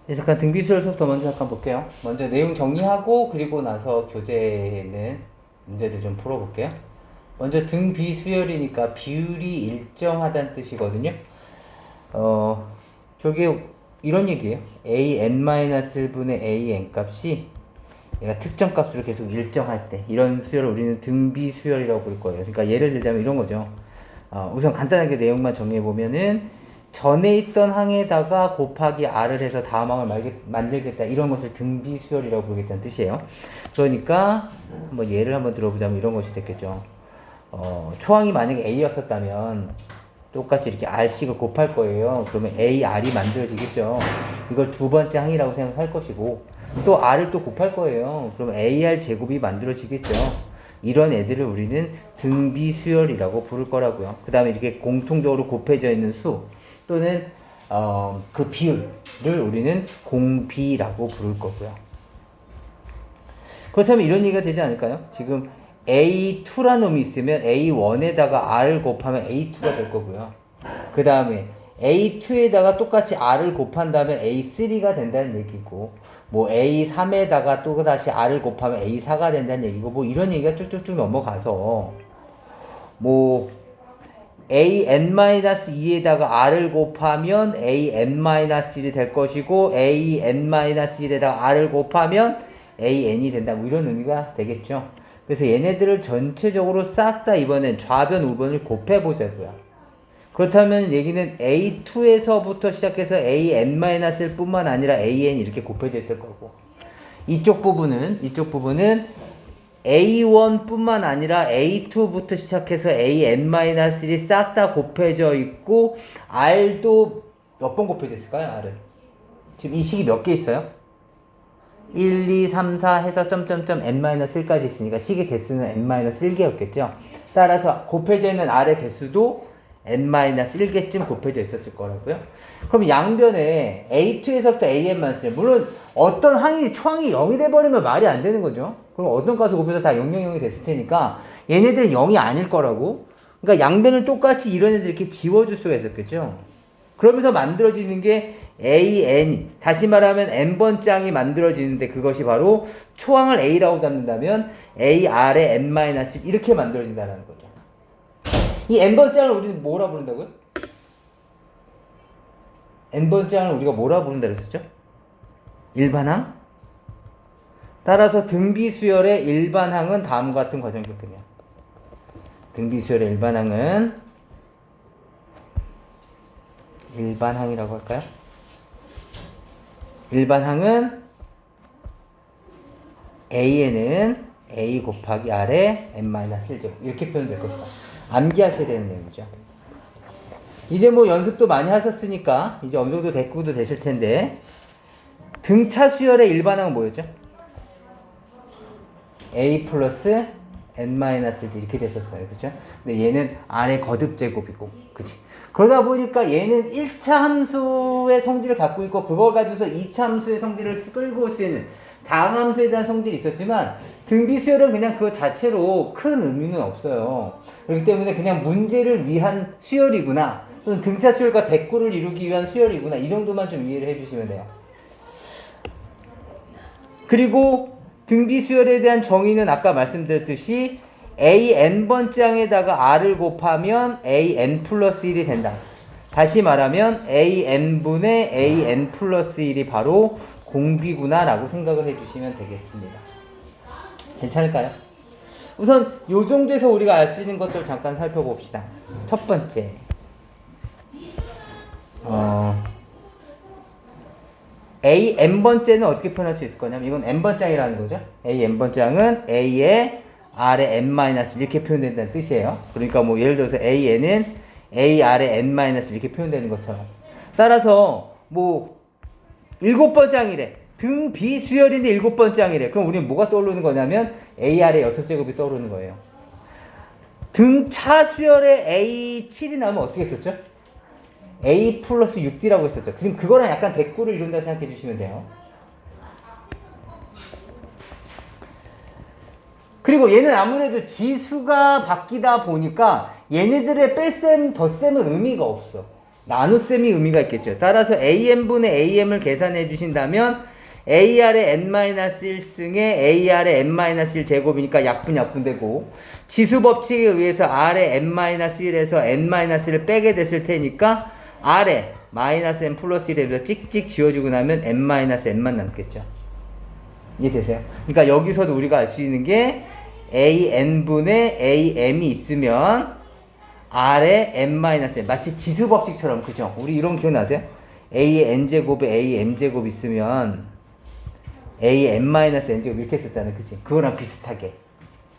네, 잠깐 등비수열서부터 먼저 잠깐 볼게요. 먼저 내용 정리하고 그리고 나서 교재는 문제들 좀 풀어볼게요. 먼저 등비수열이니까 비율이 일정하다는 뜻이거든요. 저게 이런 얘기예요. an-1분의 an 값이 얘가 특정 값으로 계속 일정할 때 이런 수열을 우리는 등비수열이라고 부를 거예요. 그러니까 예를 들자면 이런 거죠. 우선 간단하게 내용만 정리해보면은 전에 있던 항에다가 곱하기 r을 해서 다음 항을 만들겠다 이런 것을 등비수열이라고 부르겠다는 뜻이에요. 그러니까 한번 예를 한번 들어보자면 이런 것이 됐겠죠. 초항이 만약에 a였었다면 똑같이 이렇게 r씩을 곱할 거예요. 그러면 ar이 만들어지겠죠. 이걸 두 번째 항이라고 생각할 것이고 또 r을 또 곱할 거예요. 그러면 ar 제곱이 만들어지겠죠. 이런 애들을 우리는 등비수열이라고 부를 거라고요. 그 다음에 이렇게 공통적으로 곱해져 있는 수 또는 그 비율을 우리는 공비라고 부를 거고요. 그렇다면 이런 얘기가 되지 않을까요? 지금 A2라는 놈이 있으면 A1에다가 R을 곱하면 A2가 될 거고요. 그 다음에 A2에다가 똑같이 R을 곱한다면 A3가 된다는 얘기고 뭐 A3에다가 또 다시 R을 곱하면 A4가 된다는 얘기고 뭐 이런 얘기가 쭉쭉쭉 넘어가서 뭐 an-2에다가 r을 곱하면 an-1이 될 것이고 an-1에다가 r을 곱하면 an이 된다. 뭐 이런 의미가 되겠죠. 그래서 얘네들을 전체적으로 싹 다 이번엔 좌변, 우변을 곱해보자고요. 그렇다면 얘기는 a2에서부터 시작해서 an-일 뿐만 아니라 an이 이렇게 곱해져 있을 거고 이쪽 부분은 A1 뿐만 아니라 A2부터 시작해서 AN-1이 싹 다 곱해져 있고 R도 몇 번 곱해져 있을까요? R은 지금 이 식이 몇 개 있어요? 1, 2, 3, 4 해서 점점점 N-1까지 있으니까 식의 개수는 N-1개였겠죠. 따라서 곱해져 있는 R의 개수도 N-1개쯤 곱해져 있었을 거라고요. 그럼 양변에 A2에서부터 AN만 쓰요. 물론 어떤 항이 초항이 0이 돼버리면 말이 안 되는 거죠. 그럼 어떤 값을 곱해서 다 0, 0, 0이 됐을 테니까 얘네들은 0이 아닐 거라고. 그러니까 양변을 똑같이 이런 애들 이렇게 지워줄 수가 있었겠죠. 그러면서 만들어지는 게 AN, 다시 말하면 n번 장이 만들어지는데 그것이 바로 초항을 A라고 잡는다면 AR의 n-1 이렇게 만들어진다는 거죠. 이 n번 장을 우리는 뭐라 부른다고요? n번 장을 우리가 뭐라 부른다 그랬었죠? 일반항? 따라서 등비수열의 일반항은 다음과 같은 과정을 겪으며 등비수열의 일반항이라고 할까요? 일반항은 A에는 A 곱하기 R에 n-1제곱 이렇게 표현될 것이다. 암기하셔야 되는 내용이죠. 이제 뭐 연습도 많이 하셨으니까 이제 어느 정도 대꾸도 되실 텐데 등차 수열의 일반항은 뭐였죠? A 플러스 n-1 이렇게 됐었어요. 그죠? 근데 얘는 R의 거듭 제곱이고 그치? 그러다 보니까 얘는 1차 함수의 성질을 갖고 있고 그걸 가지고서 2차 함수의 성질을 끌고 쓰는 다음 함수에 대한 성질이 있었지만 등비수열은 그냥 그 자체로 큰 의미는 없어요. 그렇기 때문에 그냥 문제를 위한 수열이구나 또는 등차 수열과 대꾸를 이루기 위한 수열이구나 이 정도만 좀 이해를 해주시면 돼요. 그리고 등비수열에 대한 정의는 아까 말씀드렸듯이 AN번 장에다가 R을 곱하면 AN 플러스 1이 된다. 다시 말하면 AN분의 AN 플러스 1이 바로 공비구나 라고 생각을 해주시면 되겠습니다. 괜찮을까요? 우선 요 정도에서 우리가 알 수 있는 것들 잠깐 살펴봅시다. 첫 번째 A n번째는 어떻게 표현할 수 있을 거냐면 이건 n번 장이라는 거죠. A n번 장은 A의 R의 n-1 이렇게 표현된다는 뜻이에요. 그러니까 뭐 예를 들어서 AN은 A R의 n-1 이렇게 표현되는 것처럼 따라서 뭐 7번 장이래. 등 비수열인데 7번 장이래. 그럼 우리는 뭐가 떠오르는 거냐면 AR의 6제곱이 떠오르는 거예요. 등 차수열의 A7이 나오면 어떻게 했었죠? A 플러스 6D라고 했었죠. 지금 그거랑 약간 대꾸를 이룬다 생각해 주시면 돼요. 그리고 얘는 아무래도 지수가 바뀌다 보니까 얘네들의 뺄셈, 덧셈은 의미가 없어. 나눗셈이 의미가 있겠죠. 따라서 AM분의 AM을 계산해 주신다면 AR의 n-1승에 AR의 n-1 제곱이니까 약분되고 지수법칙에 의해서 R의 n-1에서 n-1을 빼게 됐을 테니까 R의 마이너스 n 플러스 1에서 찍찍 지워주고 나면 n-n만 남겠죠. 이해되세요? 그러니까 여기서도 우리가 알 수 있는 게 AN분의 AM이 있으면 R의 n-n 마치 지수법칙처럼 그죠? 우리 이런 거 기억나세요? A의 n제곱에 AM제곱 있으면 AN-n제곱 이렇게 했었잖아요. 그치? 그거랑 비슷하게.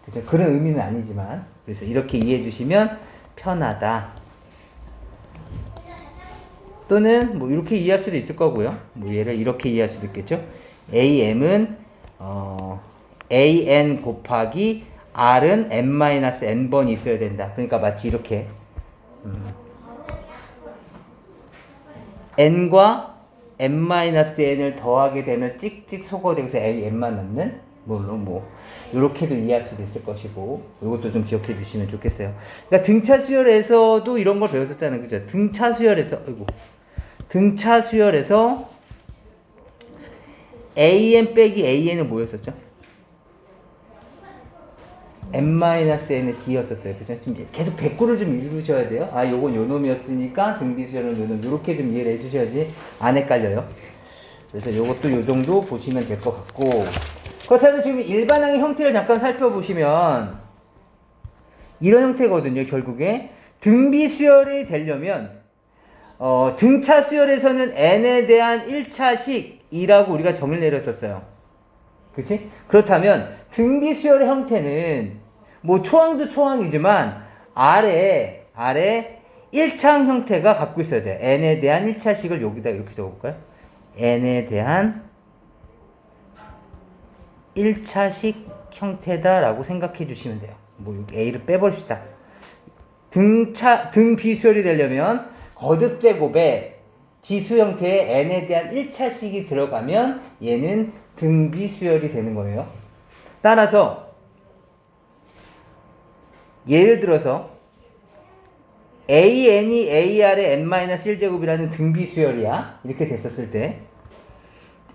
그죠? 그런 의미는 아니지만. 그래서 이렇게 이해해 주시면 편하다. 또는 뭐 이렇게 이해할 수도 있을 거고요. 뭐 얘를 이렇게 이해할 수도 있겠죠. AM은 AN 곱하기 R은 n-n번이 있어야 된다. 그러니까 마치 이렇게 n과 n-n을 더하게 되면 찍찍 소거되면서 n만 남는 물론 뭐 이렇게도 이해할 수도 있을 것이고 이것도 좀 기억해 주시면 좋겠어요. 그러니까 등차 수열에서도 이런 걸 배웠었잖아요. 그죠? 등차 수열에서 AN 빼기 AN은 뭐였었죠? n-n의 d였었어요. 그죠? 지금 계속 대꾸를 좀 이루셔야 돼요. 아, 요건 요 놈이었으니까 등비수열은 요 놈. 요렇게 좀 이해를 해주셔야지 안 헷갈려요. 그래서 요것도 요 정도 보시면 될 것 같고. 그렇다면 지금 일반항의 형태를 잠깐 살펴보시면 이런 형태거든요. 결국에 등비수열이 되려면 등차 수열에서는 n에 대한 1차식이라고 우리가 정의를 내렸었어요. 그치? 그렇다면 등비수열의 형태는 뭐 초항도 초항이지만 아래 1차항 형태가 갖고 있어야 돼요. n에 대한 1차식을 여기다 이렇게 적어볼까요? n에 대한 1차식 형태다라고 생각해 주시면 돼요. 뭐 여기 a를 빼버립시다. 등비수열이 되려면 거듭제곱에 지수 형태의 n에 대한 1차식이 들어가면 얘는 등비수열이 되는 거예요. 따라서 예를 들어서 AN이 AR의 n-1제곱이라는 등비수열이야. 이렇게 됐었을 때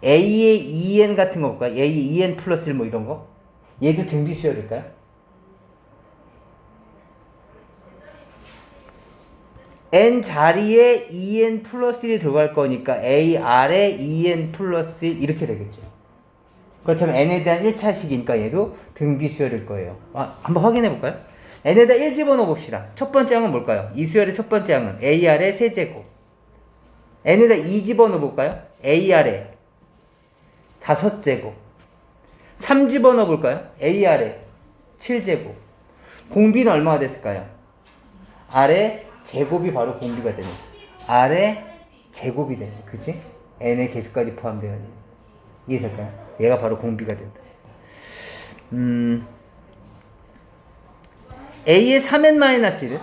A의 2n 같은 거 볼까요? A의 2n 플러스 1 뭐 이런 거? 얘도 등비수열일까요? n 자리에 2n 플러스 1이 들어갈 거니까 AR에 2n 플러스 1 이렇게 되겠죠. 그렇다면 n에 대한 1차식이니까 얘도 등비수열일 거예요. 한번 확인해 볼까요? n에다 1 집어넣어 봅시다. 첫 번째 항은 뭘까요? 이 수열의 첫 번째 항은 AR의 세제곱. n에다 2 집어넣어 볼까요? AR의 5제곱. 3 집어넣어 볼까요? AR의 7제곱. 공비는 얼마가 됐을까요? R의 제곱이 바로 공비가 되는. R의 제곱이 되는. 그치? n의 개수까지 포함되어 있는. 이해될까요? 얘가 바로 공비가 된다. A의 3n-1은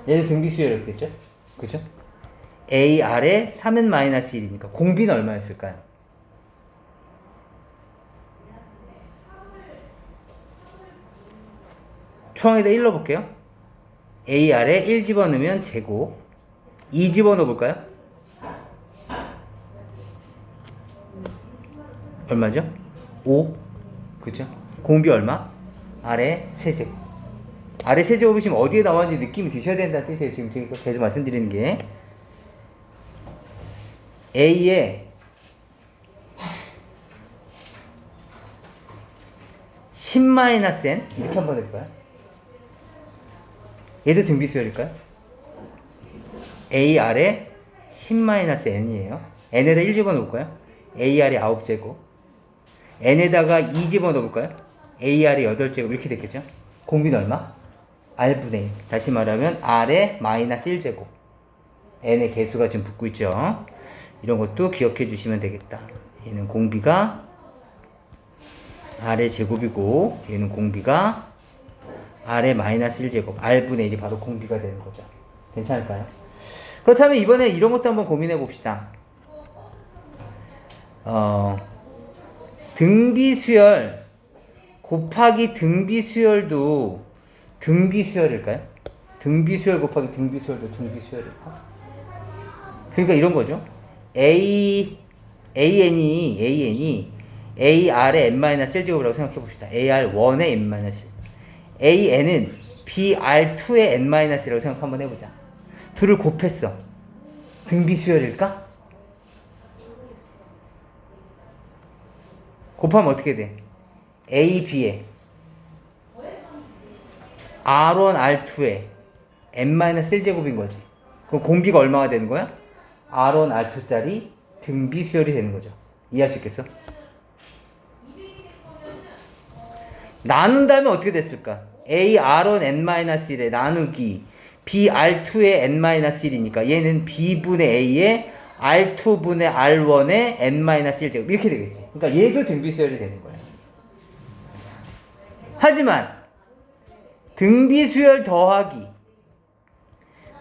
얘도 등비수열이었겠죠? 그죠? AR의 3n-1이니까 공비는 얼마였을까요? 초항에다 1 넣어볼게요. AR에 1 집어넣으면 제곱. 2 집어넣어 볼까요? 얼마죠? 5. 그죠? 공비 얼마? R의 세제곱. R의 세제곱이 지금 어디에 나왔는지 느낌이 드셔야 된다는 뜻이에요. 지금 제가 계속 말씀드리는 게. A의 10-n 이렇게 한번 해볼까요? 얘도 등비수열일까요? AR의 10-n이에요. n에다 1 집어넣을까요? AR의 9제곱. n에다가 2 집어넣을까요? AR의 8제곱 이렇게 됐겠죠? 공비는 얼마? R분의 1. 다시 말하면 R의 마이너스 1제곱. n의 개수가 지금 붙고 있죠. 이런 것도 기억해 주시면 되겠다. 얘는 공비가 R의 제곱이고 얘는 공비가 R의 마이너스 1제곱. R분의 1이 바로 공비가 되는 거죠. 괜찮을까요? 그렇다면 이번에 이런 것도 한번 고민해 봅시다. 등비수열 곱하기 등비수열도 등비수열일까요? 등비수열 곱하기 등비수열도 등비수열일까? 그러니까 이런 거죠. AN이 AR의 n-1제곱이라고 생각해 봅시다. AR1의 n-1. AN은 BR2의 n-1이라고 생각 한번 해보자. 둘을 곱했어. 등비수열일까? 곱하면 어떻게 돼? AB에 R1, R2에 n-1제곱인 거지. 그럼 공비가 얼마가 되는 거야? R1, R2짜리 등비수열이 되는 거죠. 이해할 수 있겠어? 나눈다면 어떻게 됐을까? A R1 n-1에 나누기 B R2의 n-1이니까 얘는 B분의 A에 R2분의 R1의 n-1제곱 이렇게 되겠지. 그러니까 얘도 등비수열이 되는 거야. 하지만 등비수열 더하기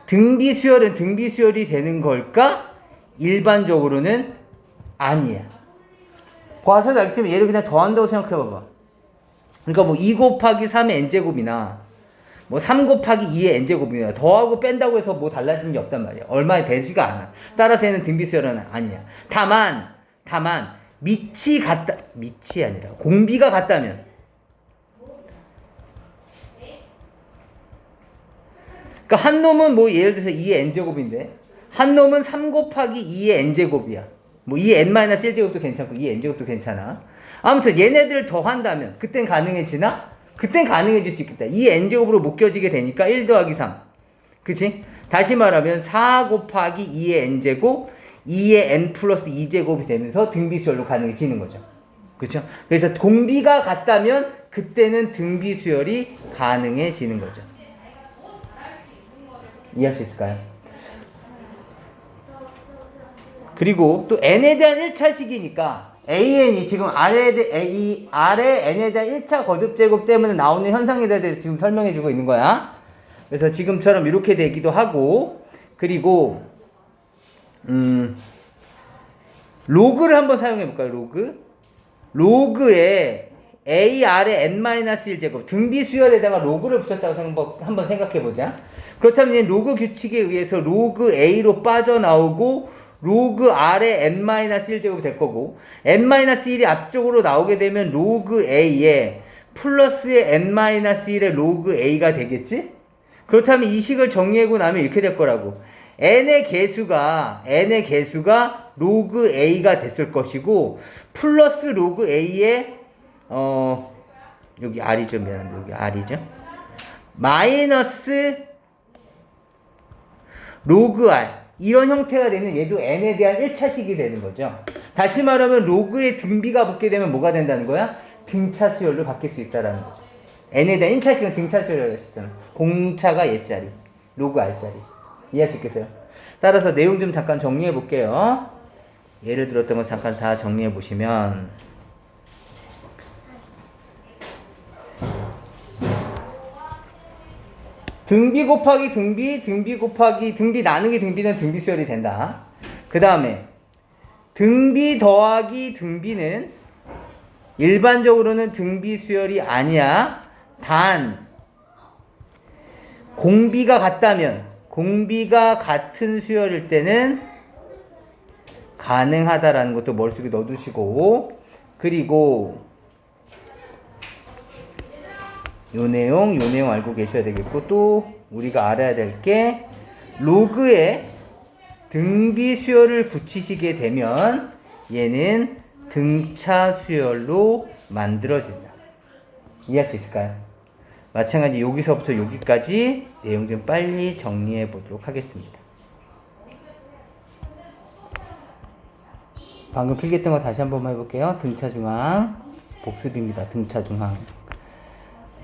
등비수열은 등비수열이 되는 걸까? 일반적으로는 아니야. 봐서 알겠지만 얘를 그냥 더한다고 생각해봐봐. 그러니까 뭐 2 곱하기 3의 n제곱이나 뭐 3 곱하기 2의 n제곱이나 더하고 뺀다고 해서 뭐 달라지는 게 없단 말이야. 얼마 되지가 않아. 따라서 얘는 등비수열은 아니야. 다만 밑이 아니라 공비가 같다면, 그러니까 한 놈은 뭐 예를 들어서 2의 n제곱인데 한 놈은 3 곱하기 2의 n제곱이야. 뭐 2의 n-1제곱도 괜찮고 2의 n제곱도 괜찮아. 아무튼 얘네들을 더한다면 그땐 가능해지나? 그땐 가능해질 수 있겠다. 2의 n제곱으로 묶여지게 되니까 1 더하기 3. 그치? 다시 말하면 4 곱하기 2의 n제곱 2의 n 플러스 2제곱이 되면서 등비수열로 가능해지는 거죠. 그렇죠? 그래서 공비가 같다면 그때는 등비수열이 가능해지는 거죠. 이해할 수 있을까요? 그리고 또 n에 대한 1차식이니까 AN이 지금 R의 n에 대한 1차 거듭제곱 때문에 나오는 현상에 대해서 지금 설명해주고 있는 거야. 그래서 지금처럼 이렇게 되기도 하고, 그리고 로그를 한번 사용해볼까요? 로그에 AR의 n-1제곱 등비수열에다가 로그를 붙였다고 한번 생각해보자. 그렇다면 로그 규칙에 의해서 로그 A로 빠져나오고 로그 R의 n-1제곱이 될 거고, n-1이 앞쪽으로 나오게 되면 로그 A에 플러스의 n-1의 로그 A가 되겠지? 그렇다면 이 식을 정리하고 나면 이렇게 될 거라고. n의 개수가 로그 A가 됐을 것이고, 플러스 로그 A에 여기 R이죠. 미안한데 여기 R이죠. 마이너스 로그 R, 이런 형태가 되는 얘도 n에 대한 1차식이 되는 거죠. 다시 말하면 로그에 등비가 붙게 되면 뭐가 된다는 거야? 등차 수열로 바뀔 수 있다는 거죠. n에 대한 1차식은 등차 수열이라고 했었잖아. 공차가 얘짜리, 로그 r짜리. 이해할 수 있겠어요? 따라서 내용 좀 잠깐 정리해 볼게요. 예를 들었던 거 잠깐 다 정리해 보시면, 등비 곱하기 등비 곱하기 등비 나누기 등비는 등비수열이 된다. 그 다음에 등비 더하기 등비는 일반적으로는 등비수열이 아니야. 단 공비가 같다면, 공비가 같은 수열일 때는 가능하다라는 것도 머릿속에 넣어두시고, 그리고 요 내용 알고 계셔야 되겠고, 또 우리가 알아야 될 게 로그에 등비 수열을 붙이시게 되면 얘는 등차 수열로 만들어진다. 이해할 수 있을까요? 마찬가지 여기서부터 여기까지 내용 좀 빨리 정리해 보도록 하겠습니다. 방금 필기했던 거 다시 한번 해볼게요. 등차 중앙 복습입니다. 등차 중앙.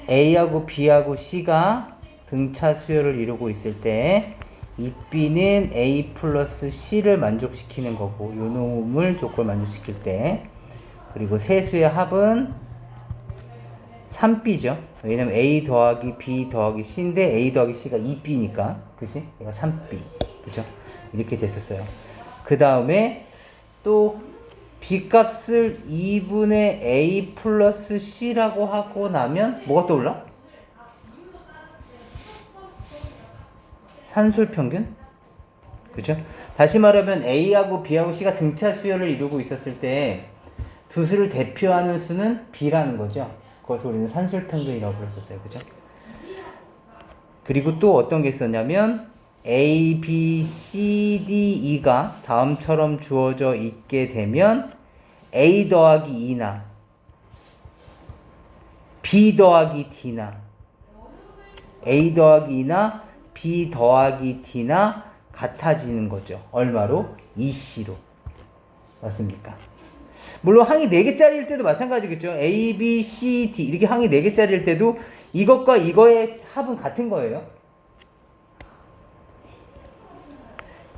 A하고 B하고 C가 등차 수열을 이루고 있을 때 이 B는 A 플러스 C를 만족시키는 거고, 요 놈을 조건을 만족시킬 때, 그리고 세수의 합은 3B죠. 왜냐면 A 더하기 B 더하기 C인데 A 더하기 C가 2B니까, 그치? 얘가 3B, 그죠? 이렇게 됐었어요. 그 다음에 또 B 값을 2분의 A 플러스 C라고 하고 나면 뭐가 떠올라? 산술 평균? 그죠? 다시 말하면 A하고 B하고 C가 등차 수열을 이루고 있었을 때 두 수를 대표하는 수는 B라는 거죠. 그것을 우리는 산술 평균이라고 불렀었어요. 그죠? 그리고 또 어떤 게 있었냐면 A, B, C, D, E가 다음처럼 주어져 있게 되면 A 더하기 E나 B 더하기 D나 A 더하기 E나 B 더하기 D나 같아지는 거죠. 얼마로? 2C로. 맞습니까? 물론 항이 4개짜리일 때도 마찬가지겠죠. A, B, C, D 이렇게 항이 4개짜리일 때도 이것과 이거의 합은 같은 거예요.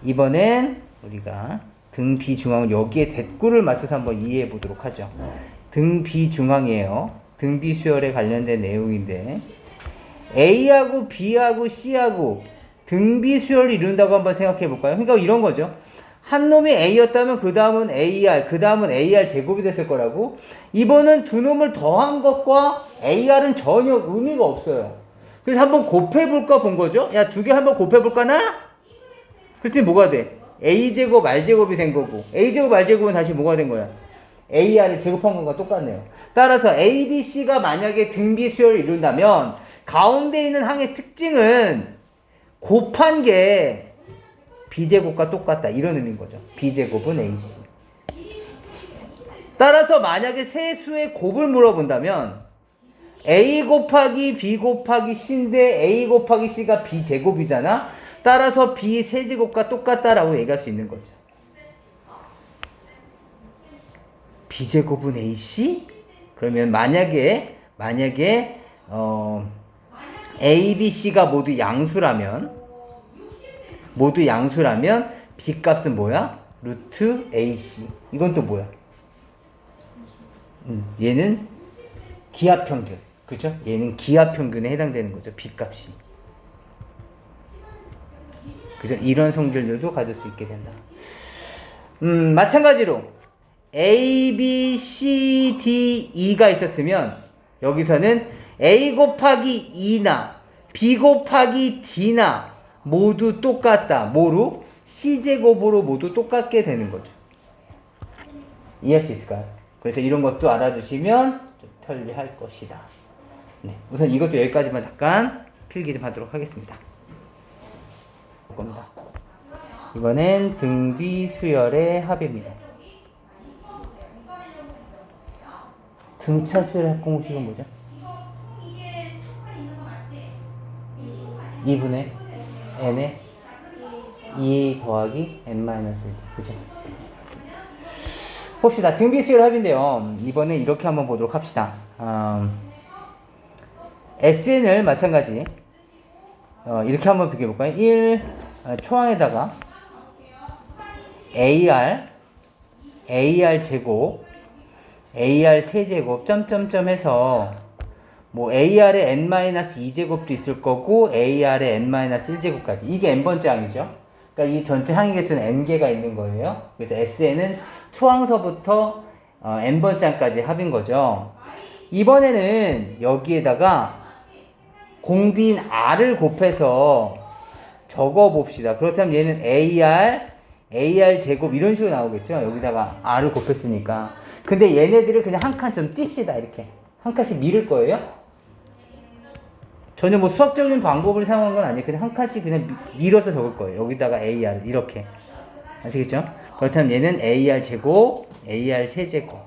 이번엔 우리가 등 비중항 여기에 대꾸를 맞춰서 한번 이해해 보도록 하죠. 등 비중항이에요. 등 비수열에 관련된 내용인데 A하고 B하고 C하고 등 비수열을 이룬다고 한번 생각해 볼까요? 그러니까 이런 거죠. 한 놈이 A였다면 그 다음은 AR, 그 다음은 AR 제곱이 됐을 거라고. 이번은 두 놈을 더한 것과 AR은 전혀 의미가 없어요. 그래서 한번 곱해볼까 본 거죠. 야, 두 개 한번 곱해볼까나? 그랬더니 뭐가 돼? A제곱, R제곱이 된 거고 A제곱, R제곱은 다시 뭐가 된 거야? AR을 제곱한 것과 똑같네요. 따라서 A, B, C가 만약에 등비수열을 이룬다면 가운데 있는 항의 특징은 곱한 게 B제곱과 똑같다. 이런 의미인 거죠. B제곱은 AC. 따라서 만약에 세 수의 곱을 물어본다면 A 곱하기 B 곱하기 C인데 A 곱하기 C가 B제곱이잖아. 따라서 B 세제곱과 똑같다라고 얘기할 수 있는 거죠. B제곱은 AC? 그러면 만약에 A, B, C가 모두 양수라면 B 값은 뭐야? 루트 AC. 이건 또 뭐야? 얘는 기하평균. 그죠? 얘는 기하평균에 해당되는 거죠. B 값이. 그죠? 이런 성질들도 가질 수 있게 된다. 마찬가지로 A, B, C, D, E가 있었으면 여기서는 A 곱하기 E나 B 곱하기 D나 모두 똑같다. 뭐로? C제곱으로 모두 똑같게 되는 거죠. 이해할 수 있을까요? 그래서 이런 것도 알아두시면 좀 편리할 것이다. 네, 우선 이것도 여기까지만 잠깐 필기 좀 하도록 하겠습니다. 겁니다. 이번엔 등비수열의 합입니다. 등차 수열의 합 공식은 뭐죠? 2분의 n에 2 더하기 n-1. 그죠? 봅시다. 등비수열 합인데요. 이번에 이렇게 한번 보도록 합시다. SN을 마찬가지 이렇게 한번 비교해볼까요? 1 초항에다가 AR 제곱 AR 세제곱 점점점 해서 뭐 AR에 n-2제곱도 있을 거고 AR에 n-1제곱까지 이게 n번째 항이죠. 그러니까 이 전체 항의 개수는 n개가 있는 거예요. 그래서 SN은 초항서부터 n번째 항까지 합인 거죠. 이번에는 여기에다가 공비인 R을 곱해서 적어봅시다. 그렇다면 얘는 AR 제곱 이런 식으로 나오겠죠. 여기다가 R을 곱했으니까. 근데 얘네들을 그냥 한 칸 좀 띱시다. 이렇게 한 칸씩 밀을 거예요. 전혀 뭐 수학적인 방법을 사용한 건 아니에요. 그냥 한 칸씩 그냥 밀어서 적을 거예요. 여기다가 AR 이렇게. 아시겠죠? 그렇다면 얘는 AR 제곱, AR 세제곱,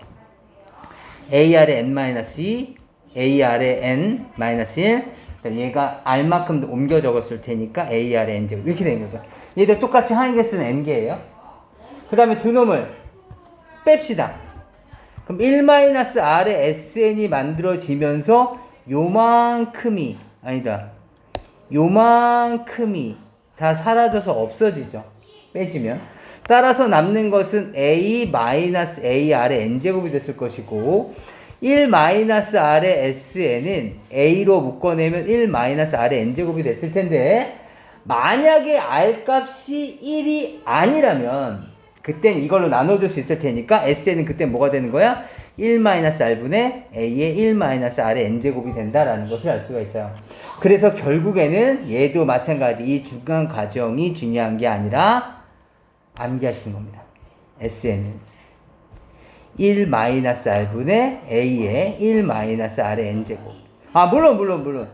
AR에 n-2, AR에 n-1. 얘가 R만큼 옮겨 적었을 테니까 AR에 n제곱. 이렇게 되는 거죠. 얘들 똑같이 항의 개수는 n개예요. 그 다음에 두 놈을 뺍시다. 그럼 1-R의 SN이 만들어지면서 요만큼이 다 사라져서 없어지죠. 빼지면. 따라서 남는 것은 A-AR의 n제곱이 됐을 것이고 1-R의 SN은 A로 묶어내면 1-R의 n제곱이 됐을 텐데 만약에 R값이 1이 아니라면 그땐 이걸로 나눠줄 수 있을 테니까 SN은 그때 뭐가 되는 거야? 1-R분의 A의 1-R의 n제곱이 된다라는 것을 알 수가 있어요. 그래서 결국에는 얘도 마찬가지 이 중간 과정이 중요한 게 아니라 암기하시는 겁니다. SN은 1-R분의 A의 1-R의 N제곱. 물론.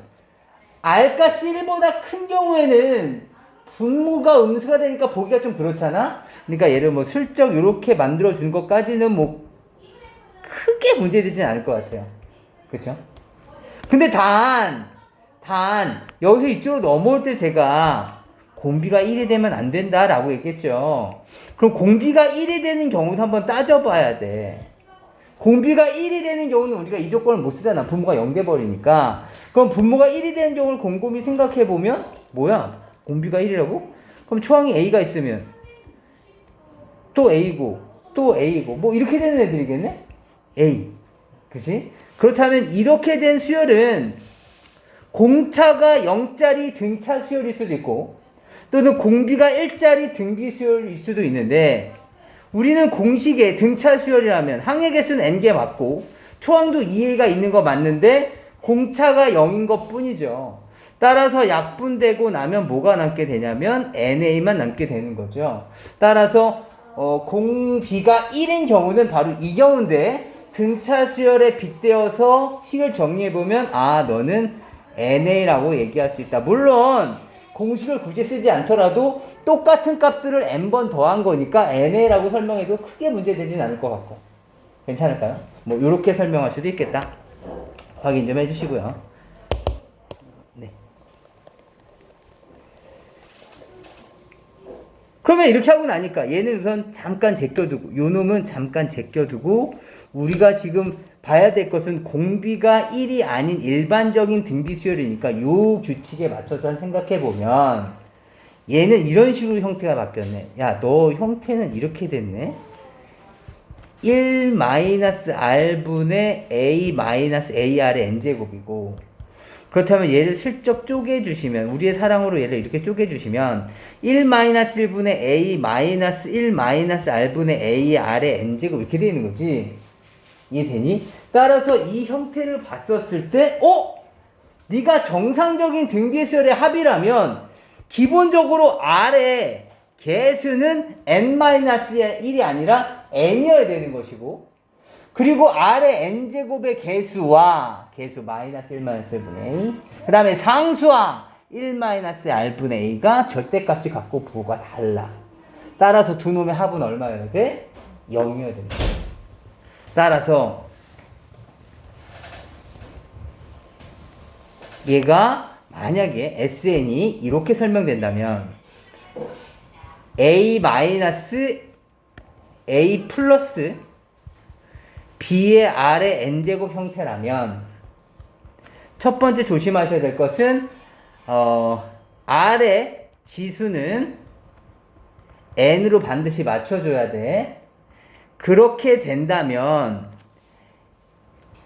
R값이 1보다 큰 경우에는 분모가 음수가 되니까 보기가 좀 그렇잖아? 그러니까 얘를 뭐 슬쩍 이렇게 만들어주는 것까지는 뭐 크게 문제되진 않을 것 같아요. 그쵸? 근데 여기서 이쪽으로 넘어올 때 제가 공비가 1이 되면 안 된다라고 얘기했죠. 그럼 공비가 1이 되는 경우도 한번 따져봐야 돼. 공비가 1이 되는 경우는 우리가 이 조건을 못 쓰잖아. 분모가 0 돼버리니까. 그럼 분모가 1이 되는 경우를 곰곰이 생각해보면 뭐야? 공비가 1이라고? 그럼 초항이 A가 있으면 또 A고 또 A고 뭐 이렇게 되는 애들이겠네? A. 그치? 그렇다면 이렇게 된 수열은 공차가 0짜리 등차 수열일 수도 있고 또는 공비가 1짜리 등비 수열일 수도 있는데 우리는 공식에 등차 수열이라면 항의 개수는 n개 맞고 초항도 2a가 있는 거 맞는데 공차가 0인 것 뿐이죠. 따라서 약분되고 나면 뭐가 남게 되냐면 na만 남게 되는 거죠. 따라서 공비가 1인 경우는 바로 이 경우인데 등차 수열에 빗대어서 식을 정리해보면 너는 na라고 얘기할 수 있다. 물론 공식을 굳이 쓰지 않더라도 똑같은 값들을 n번 더한 거니까 na라고 설명해도 크게 문제되진 않을 것 같고 괜찮을까요? 뭐 이렇게 설명할 수도 있겠다. 확인 좀 해주시고요. 네. 그러면 이렇게 하고 나니까 얘는 우선 잠깐 제껴두고 요 놈은 잠깐 제껴두고 우리가 지금 봐야 될 것은 공비가 1이 아닌 일반적인 등비 수열이니까 요 규칙에 맞춰서 생각해보면 얘는 이런 식으로 형태가 바뀌었네. 야, 너 형태는 이렇게 됐네. 1-R분의 A-AR의 N제곱이고 그렇다면 얘를 슬쩍 쪼개주시면 우리의 사랑으로 얘를 이렇게 쪼개주시면 1-1분의 A-1-R분의 AR의 N제곱 이렇게 되어 있는 거지. 이해되니? 따라서 이 형태를 봤었을 때 네가 정상적인 등비수열의 합이라면 기본적으로 R의 개수는 n-1이 아니라 n이어야 되는 것이고 그리고 R의 n제곱의 개수와 개수 -1-1분의 A 그 다음에 상수항 1-R분의 A가 절대값이 같고 부호가 달라. 따라서 두 놈의 합은 얼마여야 돼? 0이어야 됩니다. 따라서 얘가 만약에 SN이 이렇게 설명된다면 A 플러스 B의 R의 N제곱 형태라면 첫 번째 조심하셔야 될 것은 R의 지수는 N으로 반드시 맞춰줘야 돼. 그렇게 된다면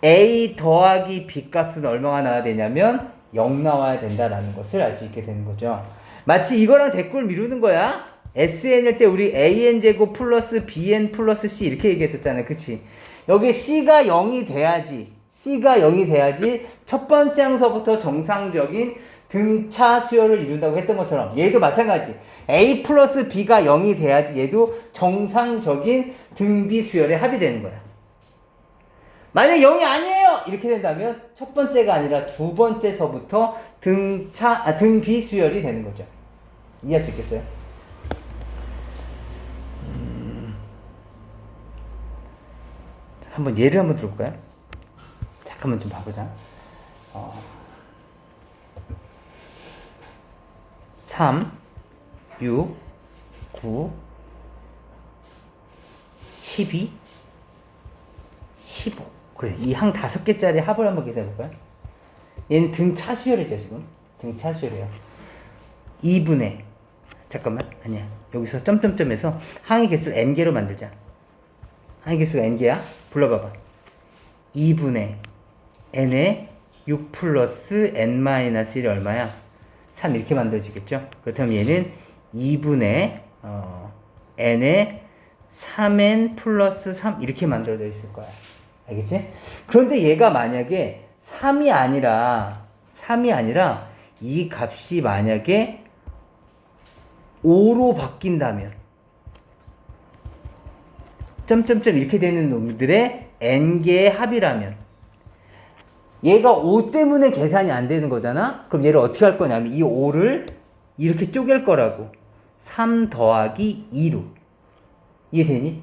A 더하기 B 값은 얼마가 나와야 되냐면 0 나와야 된다라는 것을 알 수 있게 되는 거죠. 마치 이거랑 대꾸를 미루는 거야. SN일 때 우리 AN제곱 플러스 BN 플러스 C 이렇게 얘기했었잖아요. 그치? 여기 C가 0이 돼야지 첫 번째 항서부터 정상적인 등차 수열을 이룬다고 했던 것처럼 얘도 마찬가지. A 플러스 B가 0이 돼야지 얘도 정상적인 등비 수열의 합이 되는 거야. 만약 0이 아니에요! 이렇게 된다면 첫 번째가 아니라 두 번째서부터 등비 수열이 되는 거죠. 이해할 수 있겠어요? 한번 예를 한번 들어볼까요? 잠깐만 좀 봐보자. 3, 6, 9, 12, 15. 그래, 이 항 5개짜리 합을 한번 계산해볼까요? 얘는 등차 수열이죠, 지금. 등차 수열이에요. 2분의, 잠깐만, 아니야. 여기서 점점점에서 항의 개수를 n개로 만들자. 항의 개수가 n개야? 불러봐봐. 2분의 n의 6 플러스 n-1이 얼마야? 3 이렇게 만들어지겠죠? 그렇다면 얘는 2분의 n의 3n 플러스 3 이렇게 만들어져 있을 거야. 알겠지? 그런데 얘가 만약에 3이 아니라 3이 아니라 이 값이 만약에 5로 바뀐다면 점점점 이렇게 되는 놈들의 n개의 합이라면 얘가 5 때문에 계산이 안 되는 거잖아? 그럼 얘를 어떻게 할 거냐면 이 5를 이렇게 쪼갤 거라고. 3 더하기 2로. 이해되니?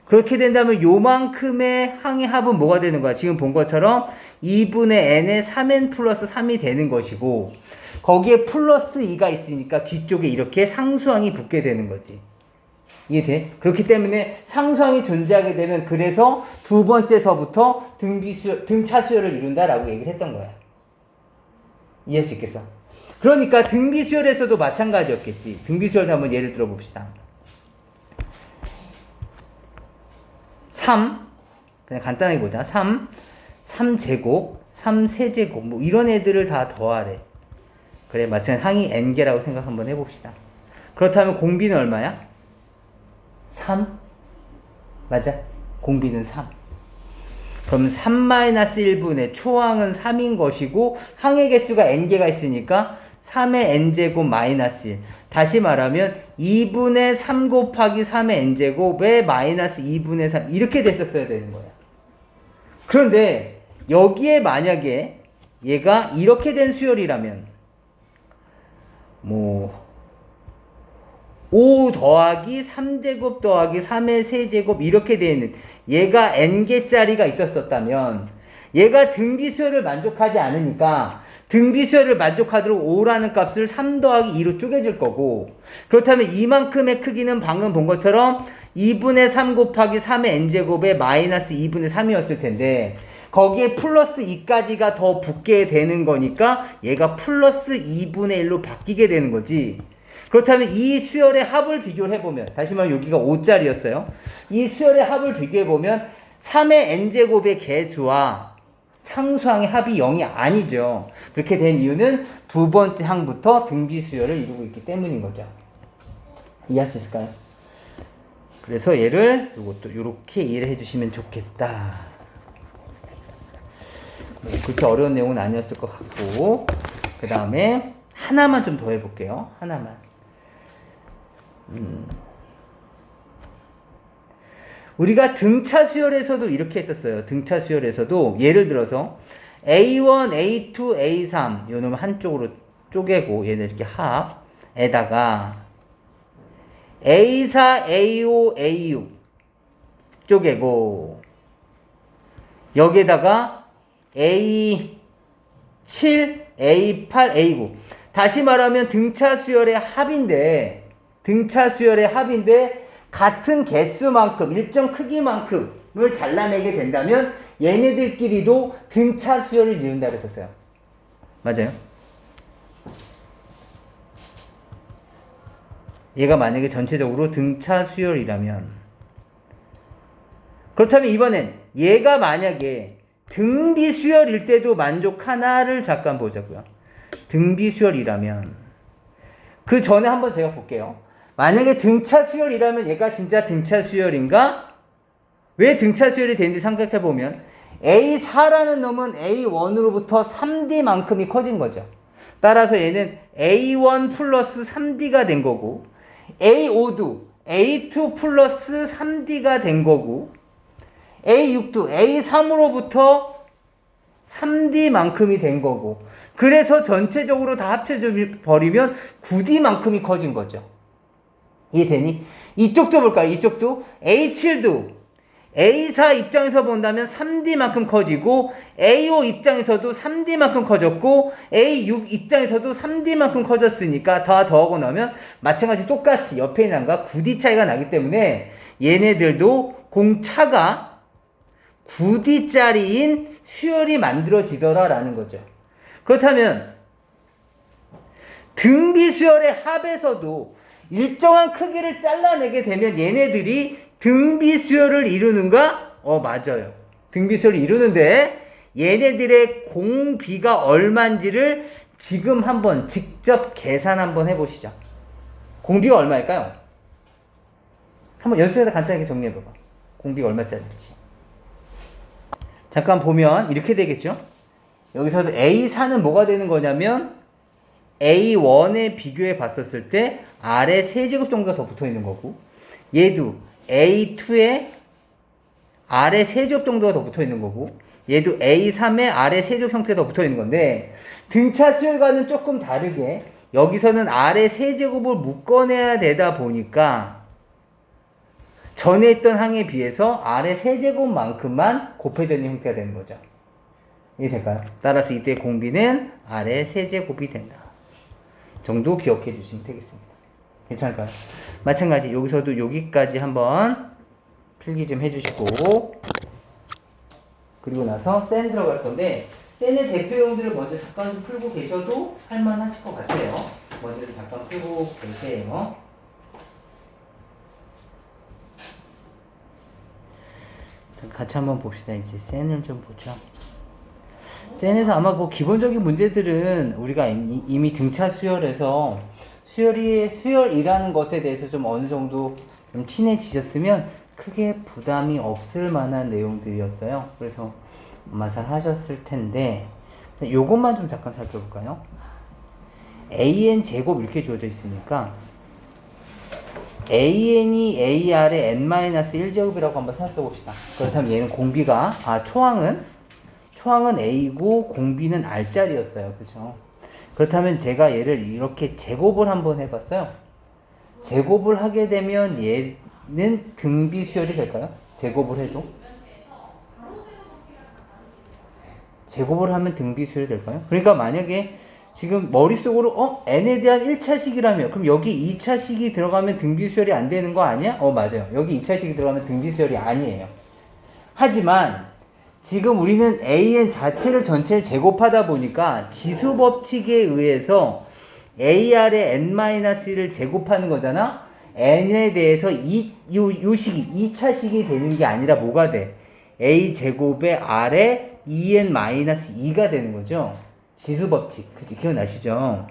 그렇게 된다면 요만큼의 항의 합은 뭐가 되는 거야? 지금 본 것처럼 2분의 n에 3n 플러스 3이 되는 것이고 거기에 플러스 2가 있으니까 뒤쪽에 이렇게 상수항이 붙게 되는 거지. 이해돼? 그렇기 때문에 상수항이 존재하게 되면 그래서 두 번째 서부터 등차 수열을 이룬다라고 얘기를 했던 거야. 이해할 수 있겠어? 그러니까 등비 수열에서도 마찬가지였겠지. 등비 수열 한번 예를 들어 봅시다. 3 그냥 간단하게 보자. 3제곱 3세제곱 뭐 이런 애들을 다 더하래. 그래 마찬가지 항이 n개라고 생각 한번 해봅시다. 그렇다면 공비는 얼마야? 3 맞아? 공비는 3. 그럼 3-1분의 초항은 3인 것이고 항의 개수가 n개가 있으니까 3의 n제곱 마이너스 1. 다시 말하면 2분의 3 곱하기 3의 n제곱에 마이너스 2분의 3 이렇게 됐었어야 되는 거야. 그런데 여기에 만약에 얘가 이렇게 된 수열이라면 뭐 5 더하기 3제곱 더하기 3의 세제곱 이렇게 되어 있는 얘가 n개짜리가 있었었다면 얘가 등비수열을 만족하지 않으니까 등비수열을 만족하도록 5라는 값을 3 더하기 2로 쪼개질 거고 그렇다면 이만큼의 크기는 방금 본 것처럼 2분의 3 곱하기 3의 n제곱에 마이너스 2분의 3이었을 텐데 거기에 플러스 2까지가 더 붙게 되는 거니까 얘가 플러스 2분의 1로 바뀌게 되는 거지. 그렇다면 이 수열의 합을 비교를 해보면 다시 말하면 여기가 5짜리였어요. 이 수열의 합을 비교해보면 3의 n제곱의 개수와 상수항의 합이 0이 아니죠. 그렇게 된 이유는 두 번째 항부터 등비수열을 이루고 있기 때문인 거죠. 이해할 수 있을까요? 그래서 얘를 이것도 이렇게 이해를 해주시면 좋겠다. 그렇게 어려운 내용은 아니었을 것 같고 그 다음에 하나만 좀 더 해볼게요. 하나만. 우리가 등차 수열에서도 이렇게 했었어요. 등차 수열에서도 예를 들어서 A1, A2, A3 요 놈을 한쪽으로 쪼개고 얘네 이렇게 합에다가 A4, A5, A6 쪼개고 여기에다가 A7, A8, A9 다시 말하면 등차 수열의 합인데 같은 개수만큼 일정 크기만큼을 잘라내게 된다면 얘네들끼리도 등차 수열을 이룬다 그랬었어요. 맞아요? 얘가 만약에 전체적으로 등차 수열이라면 그렇다면 이번엔 얘가 만약에 등비 수열일 때도 만족하나를 잠깐 보자고요. 등비 수열이라면 그 전에 한번 제가 볼게요. 만약에 등차 수열이라면 얘가 진짜 등차 수열인가? 왜 등차 수열이 되는지 생각해보면 A4라는 놈은 A1으로부터 3D만큼이 커진 거죠. 따라서 얘는 A1 플러스 3D가 된 거고 A5도 A2 플러스 3D가 된 거고 A6도 A3으로부터 3D만큼이 된 거고 그래서 전체적으로 다 합쳐져 버리면 9D만큼이 커진 거죠. 이해되니? 이쪽도 볼까요? 이쪽도 A7도 A4 입장에서 본다면 3D만큼 커지고 A5 입장에서도 3D만큼 커졌고 A6 입장에서도 3D만큼 커졌으니까 다 더하고 나면 마찬가지 똑같이 옆에 있는 항과 9D 차이가 나기 때문에 얘네들도 공차가 9D짜리인 수열이 만들어지더라 라는 거죠. 그렇다면 등비수열의 합에서도 일정한 크기를 잘라내게 되면 얘네들이 등비수열을 이루는가? 맞아요. 등비수열을 이루는데 얘네들의 공비가 얼마인지를 지금 한번 직접 계산 한번 해보시죠. 공비가 얼마일까요? 한번 연습해서 간단하게 정리해봐봐. 공비가 얼마짜리인지. 잠깐 보면 이렇게 되겠죠? 여기서도 A4는 뭐가 되는 거냐면 A1에 비교해 봤었을 때 아래 세제곱 정도가 더 붙어 있는 거고, 얘도 A2에 아래 세제곱 정도가 더 붙어 있는 거고, 얘도 A3에 아래 세제곱 형태가 더 붙어 있는 건데, 등차 수열과는 조금 다르게 여기서는 아래 세제곱을 묶어내야 되다 보니까 전에 있던 항에 비해서 아래 세제곱만큼만 곱해져 있는 형태가 되는 거죠. 이해될까요? 따라서 이때 공비는 아래 세제곱이 된다 정도 기억해 주시면 되겠습니다. 괜찮을까요? 마찬가지 여기서도 여기까지 한번 필기 좀 해주시고, 그리고 나서 센 들어갈 건데, 센의 대표형들을 먼저 잠깐 좀 풀고 계셔도 할만하실 것 같아요. 먼저 잠깐 풀고 계세요. 같이 한번 봅시다. 이제 센을 좀 보죠. 센에서 아마 뭐 기본적인 문제들은 우리가 이미 등차 수열에서 수열이라는 것에 대해서 좀 어느 정도 좀 친해지셨으면 크게 부담이 없을 만한 내용들이었어요. 그래서 아마 잘 하셨을 텐데, 요것만 좀 잠깐 살펴볼까요? an 제곱 이렇게 주어져 있으니까 an이 ar의 n-1제곱이라고 한번 생각해 봅시다. 그렇다면 얘는 공비가, 초항은 a고 공비는 r자리였어요. 그죠? 그렇다면 제가 얘를 이렇게 제곱을 한번 해봤어요. 제곱을 하게 되면 얘는 등비 수열이 될까요? 제곱을 해도? 제곱을 하면 등비 수열이 될까요? 그러니까 만약에 지금 머릿속으로 n에 대한 1차식이라며 그럼 여기 2차식이 들어가면 등비 수열이 안 되는 거 아니야? 맞아요. 여기 2차식이 들어가면 등비 수열이 아니에요. 하지만 지금 우리는 an 자체를 전체를 제곱하다 보니까 지수 법칙에 의해서 ar의 n-1을 제곱하는 거잖아. n에 대해서 요 식이 2차식이 되는 게 아니라 뭐가 돼? a 제곱의 r의 2n-2가 되는 거죠. 지수 법칙. 그치? 기억나시죠?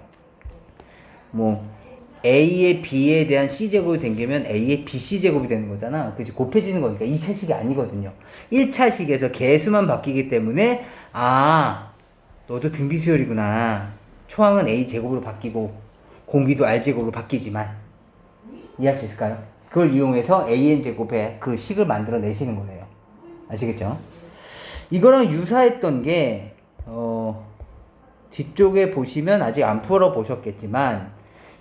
뭐 a의 b에 대한 c제곱이 생기면 a의 bc제곱이 되는 거잖아. 그치? 곱해지는 거니까 2차식이 아니거든요. 1차식에서 개수만 바뀌기 때문에 너도 등비수열이구나. 초항은 a제곱으로 바뀌고 공비도 r제곱으로 바뀌지만, 이해할 수 있을까요? 그걸 이용해서 an제곱의 그 식을 만들어 내시는 거예요. 아시겠죠? 이거랑 유사했던 게 뒤쪽에 보시면 아직 안 풀어보셨겠지만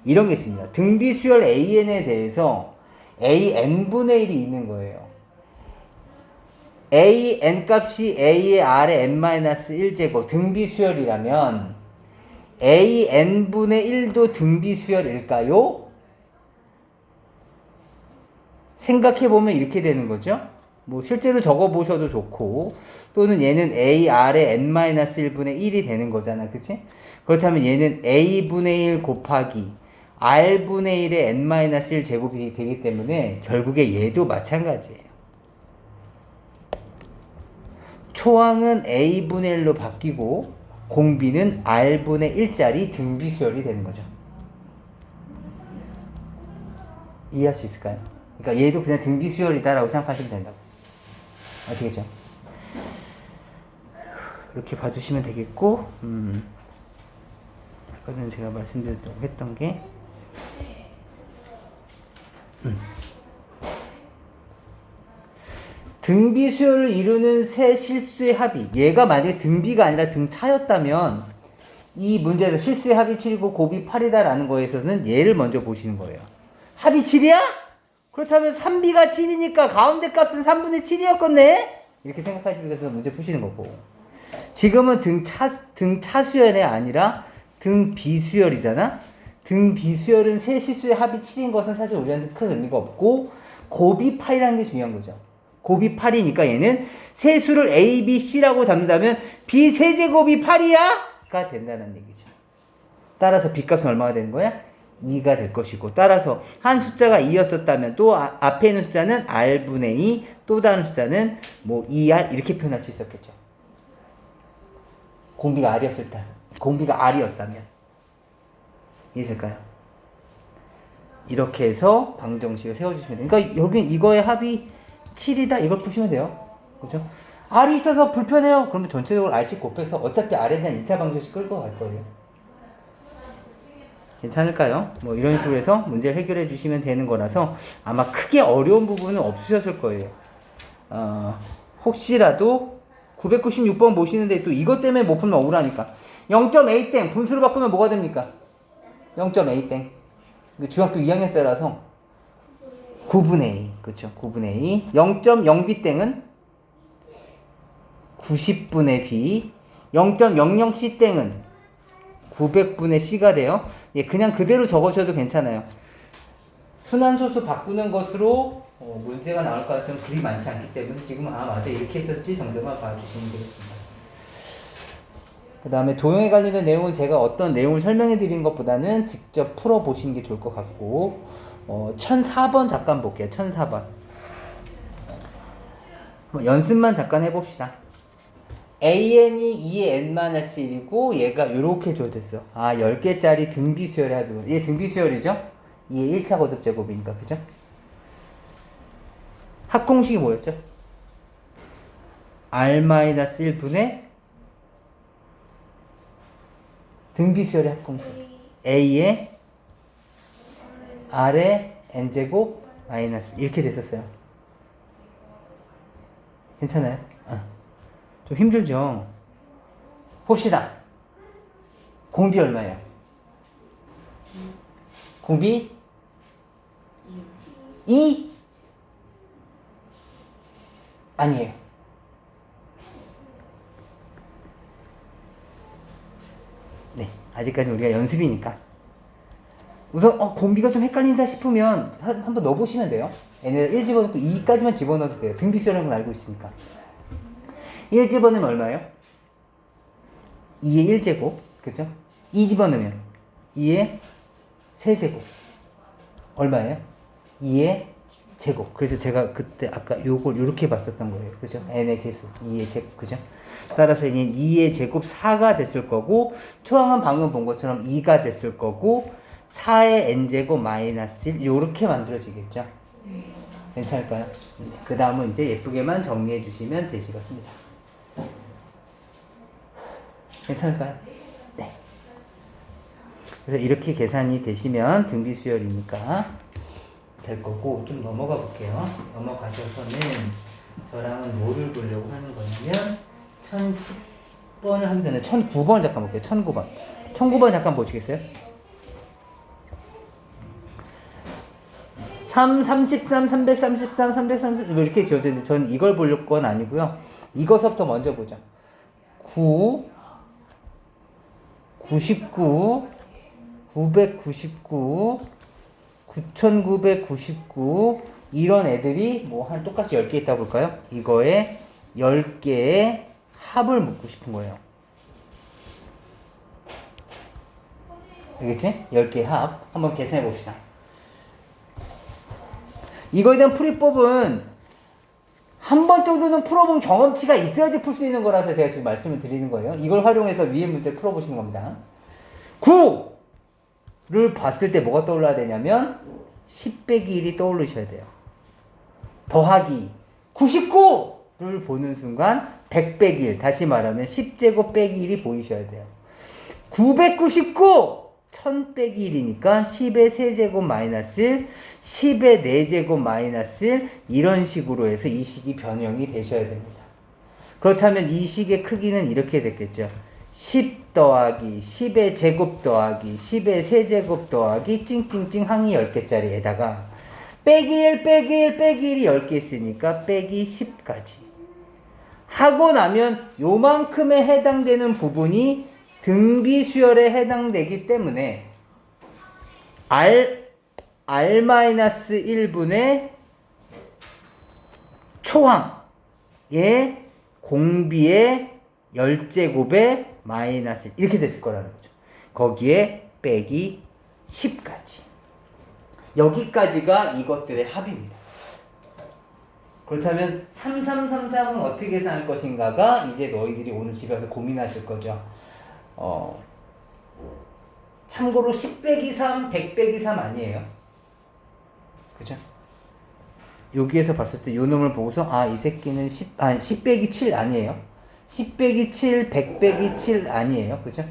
이런 게 있습니다. 등비수열 an에 대해서 an분의 1이 있는 거예요. an 값이 a의 r의 n-1제곱 등비수열이라면 an분의 1도 등비수열일까요? 생각해보면 이렇게 되는 거죠. 뭐 실제로 적어보셔도 좋고, 또는 얘는 a r의 n-1분의 1이 되는 거잖아. 그치? 그렇다면 얘는 a분의 1 곱하기 r분의 1의 n-1 제곱이 되기 때문에 결국에 얘도 마찬가지예요. 초항은 a분의 1로 바뀌고 공비는 r분의 1짜리 등비수열이 되는 거죠. 이해할 수 있을까요? 그러니까 얘도 그냥 등비수열이다라고 생각하시면 된다고. 아시겠죠? 이렇게 봐주시면 되겠고, 아까 전에 제가 말씀드렸다고 했던 게, 등비수열을 이루는 세 실수의 합이, 얘가 만약에 등비가 아니라 등차였다면 이 문제에서 실수의 합이 7이고 곱이 8이다라는 거에서는 얘를 먼저 보시는 거예요. 합이 7이야? 그렇다면 3b가 7이니까 가운데 값은 3분의 7이었겠네? 이렇게 생각하시면서 문제 푸시는 거고, 지금은 등차수열이 아니라 등비수열이잖아? 등비수열은 세 실수의 합이 7인 것은 사실 우리한테 큰 의미가 없고 곱이 8이라는 게 중요한 거죠. 곱이 8이니까 얘는 세 수를 A, B, C라고 잡는다면 B 세제곱이 8이야? 가 된다는 얘기죠. 따라서 B 값은 얼마가 되는 거야? 2가 될 것이고, 따라서 한 숫자가 2였었다면 또 앞에 있는 숫자는 R분의 2, 또 다른 숫자는 뭐 2R 이렇게 표현할 수 있었겠죠. 공비가 R이었을 때, 공비가 R이었다면. 이해될까요? 이렇게 해서 방정식을 세워주시면 돼요. 그러니까 여기 이거의 합이 7이다 이걸 푸시면 돼요. 그죠? R이 있어서 불편해요. 그러면 전체적으로 R씩 곱해서 어차피 R에 대한 2차 방정식 끌고 갈 거예요. 괜찮을까요? 뭐 이런 식으로 해서 문제를 해결해 주시면 되는 거라서 아마 크게 어려운 부분은 없으셨을 거예요. 혹시라도 996번 보시는데 또 이것 때문에 못 풀면 억울하니까 0.A 땡 분수로 바꾸면 뭐가 됩니까? 0.A 땡 중학교 2학년 때라서 9분의 A 그렇죠? 9분의 A 0.0B 땡은 90분의 B 0.00C 땡은 900분의 C가 돼요. 예, 그냥 그대로 적으셔도 괜찮아요. 순환소수 바꾸는 것으로 문제가 나올 가능성은 그리 많지 않기 때문에 지금 맞아 이렇게 했었지 정도만 봐주시면 되겠습니다. 그 다음에 도형에 관련된 내용은 제가 어떤 내용을 설명해 드리는 것보다는 직접 풀어보시는 게 좋을 것 같고 1004번 잠깐 볼게요. 1004번 연습만 잠깐 해봅시다. AN이 2의 N-1이고 얘가 이렇게 줘졌어. 10개짜리 등비수열의 합이고 얘 등비수열이죠? 2의 1차 거듭 제곱이니까 그죠? 합공식이 뭐였죠? R-1분의 등비수열의 합공식 A의 R의 N제곱 마이너스 이렇게 됐었어요. 괜찮아요? 좀 힘들죠? 봅시다. 공비 얼마예요? 공비 2? 아니에요. 네, 아직까지 우리가 연습이니까. 우선 공비가 좀 헷갈린다 싶으면 한번 넣어보시면 돼요. 얘네를 1 집어넣고 2까지만 집어넣어도 돼요. 등비수열한 건 알고 있으니까. 1 집어넣으면 얼마예요? 2의 1제곱 그죠? 2 집어넣으면 2의 세제곱 얼마예요? 2의 제곱. 그래서 제가 그때 아까 요걸 이렇게 봤었던 거예요. 그죠? n의 개수 2의 제곱 그죠? 따라서 이제 2의 제곱 4가 됐을 거고 초항은 방금 본 것처럼 2가 됐을 거고 4의 n제곱 마이너스 1 요렇게 만들어지겠죠? 괜찮을까요? 그 다음은 이제 예쁘게만 정리해 주시면 되시겠습니다. 괜찮을까요? 네. 그래서 이렇게 계산이 되시면 등비수열이니까 될 거고 좀 넘어가 볼게요. 넘어가셔서는 저랑은 뭐를 보려고 하는 거냐면 1010번을 하기 전에 1009번을 잠깐 볼게요. 1009번. 1009번 잠깐 보시겠어요? 3, 33, 333, 330 이렇게 지어져 있는데 저는 이걸 보려고 건 아니고요. 이거서부터 먼저 보죠. 9, 99, 999, 9999 이런 애들이 뭐 한 똑같이 10개 있다 볼까요? 이거에 10개의 합을 묻고 싶은 거예요. 알겠지? 10개의 합. 한번 계산해 봅시다. 이거에 대한 풀이법은 한 번 정도는 풀어본 경험치가 있어야지 풀 수 있는 거라서 제가 지금 말씀을 드리는 거예요. 이걸 활용해서 위의 문제를 풀어보시는 겁니다. 9를 봤을 때 뭐가 떠올라야 되냐면 10 빼기 1이 떠오르셔야 돼요. 더하기 99를 보는 순간 100 빼기 1, 다시 말하면 10제곱 빼기 1이 보이셔야 돼요. 999 1000 빼기 1이니까 10의 세제곱 마이너스 1, 10의 4제곱 마이너스 1 이런 식으로 해서 이 식이 변형이 되셔야 됩니다. 그렇다면 이 식의 크기는 이렇게 됐겠죠. 10 더하기 10의 제곱 더하기 10의 세제곱 더하기 찡찡찡 항이 10개짜리에다가 빼기 1 빼기 1 빼기 1이 10개 있으니까 빼기 10까지 하고 나면 요만큼에 해당되는 부분이 등비수열에 해당되기 때문에 R-1분의 초항의 공비의 10제곱의 마이너스 1 이렇게 됐을 거라는 거죠. 거기에 빼기 10까지. 여기까지가 이것들의 합입니다. 그렇다면 3333은 어떻게 계산할 것인가가 이제 너희들이 오늘 집에 가서 고민하실 거죠. 참고로 10 빼기 3, 100 빼기 3 아니에요. 그죠? 여기에서 봤을 때 요 놈을 보고서 아, 이 새끼는 10 빼기 7 아니에요? 10 빼기 7, 100 빼기 7 아니에요? 그죠?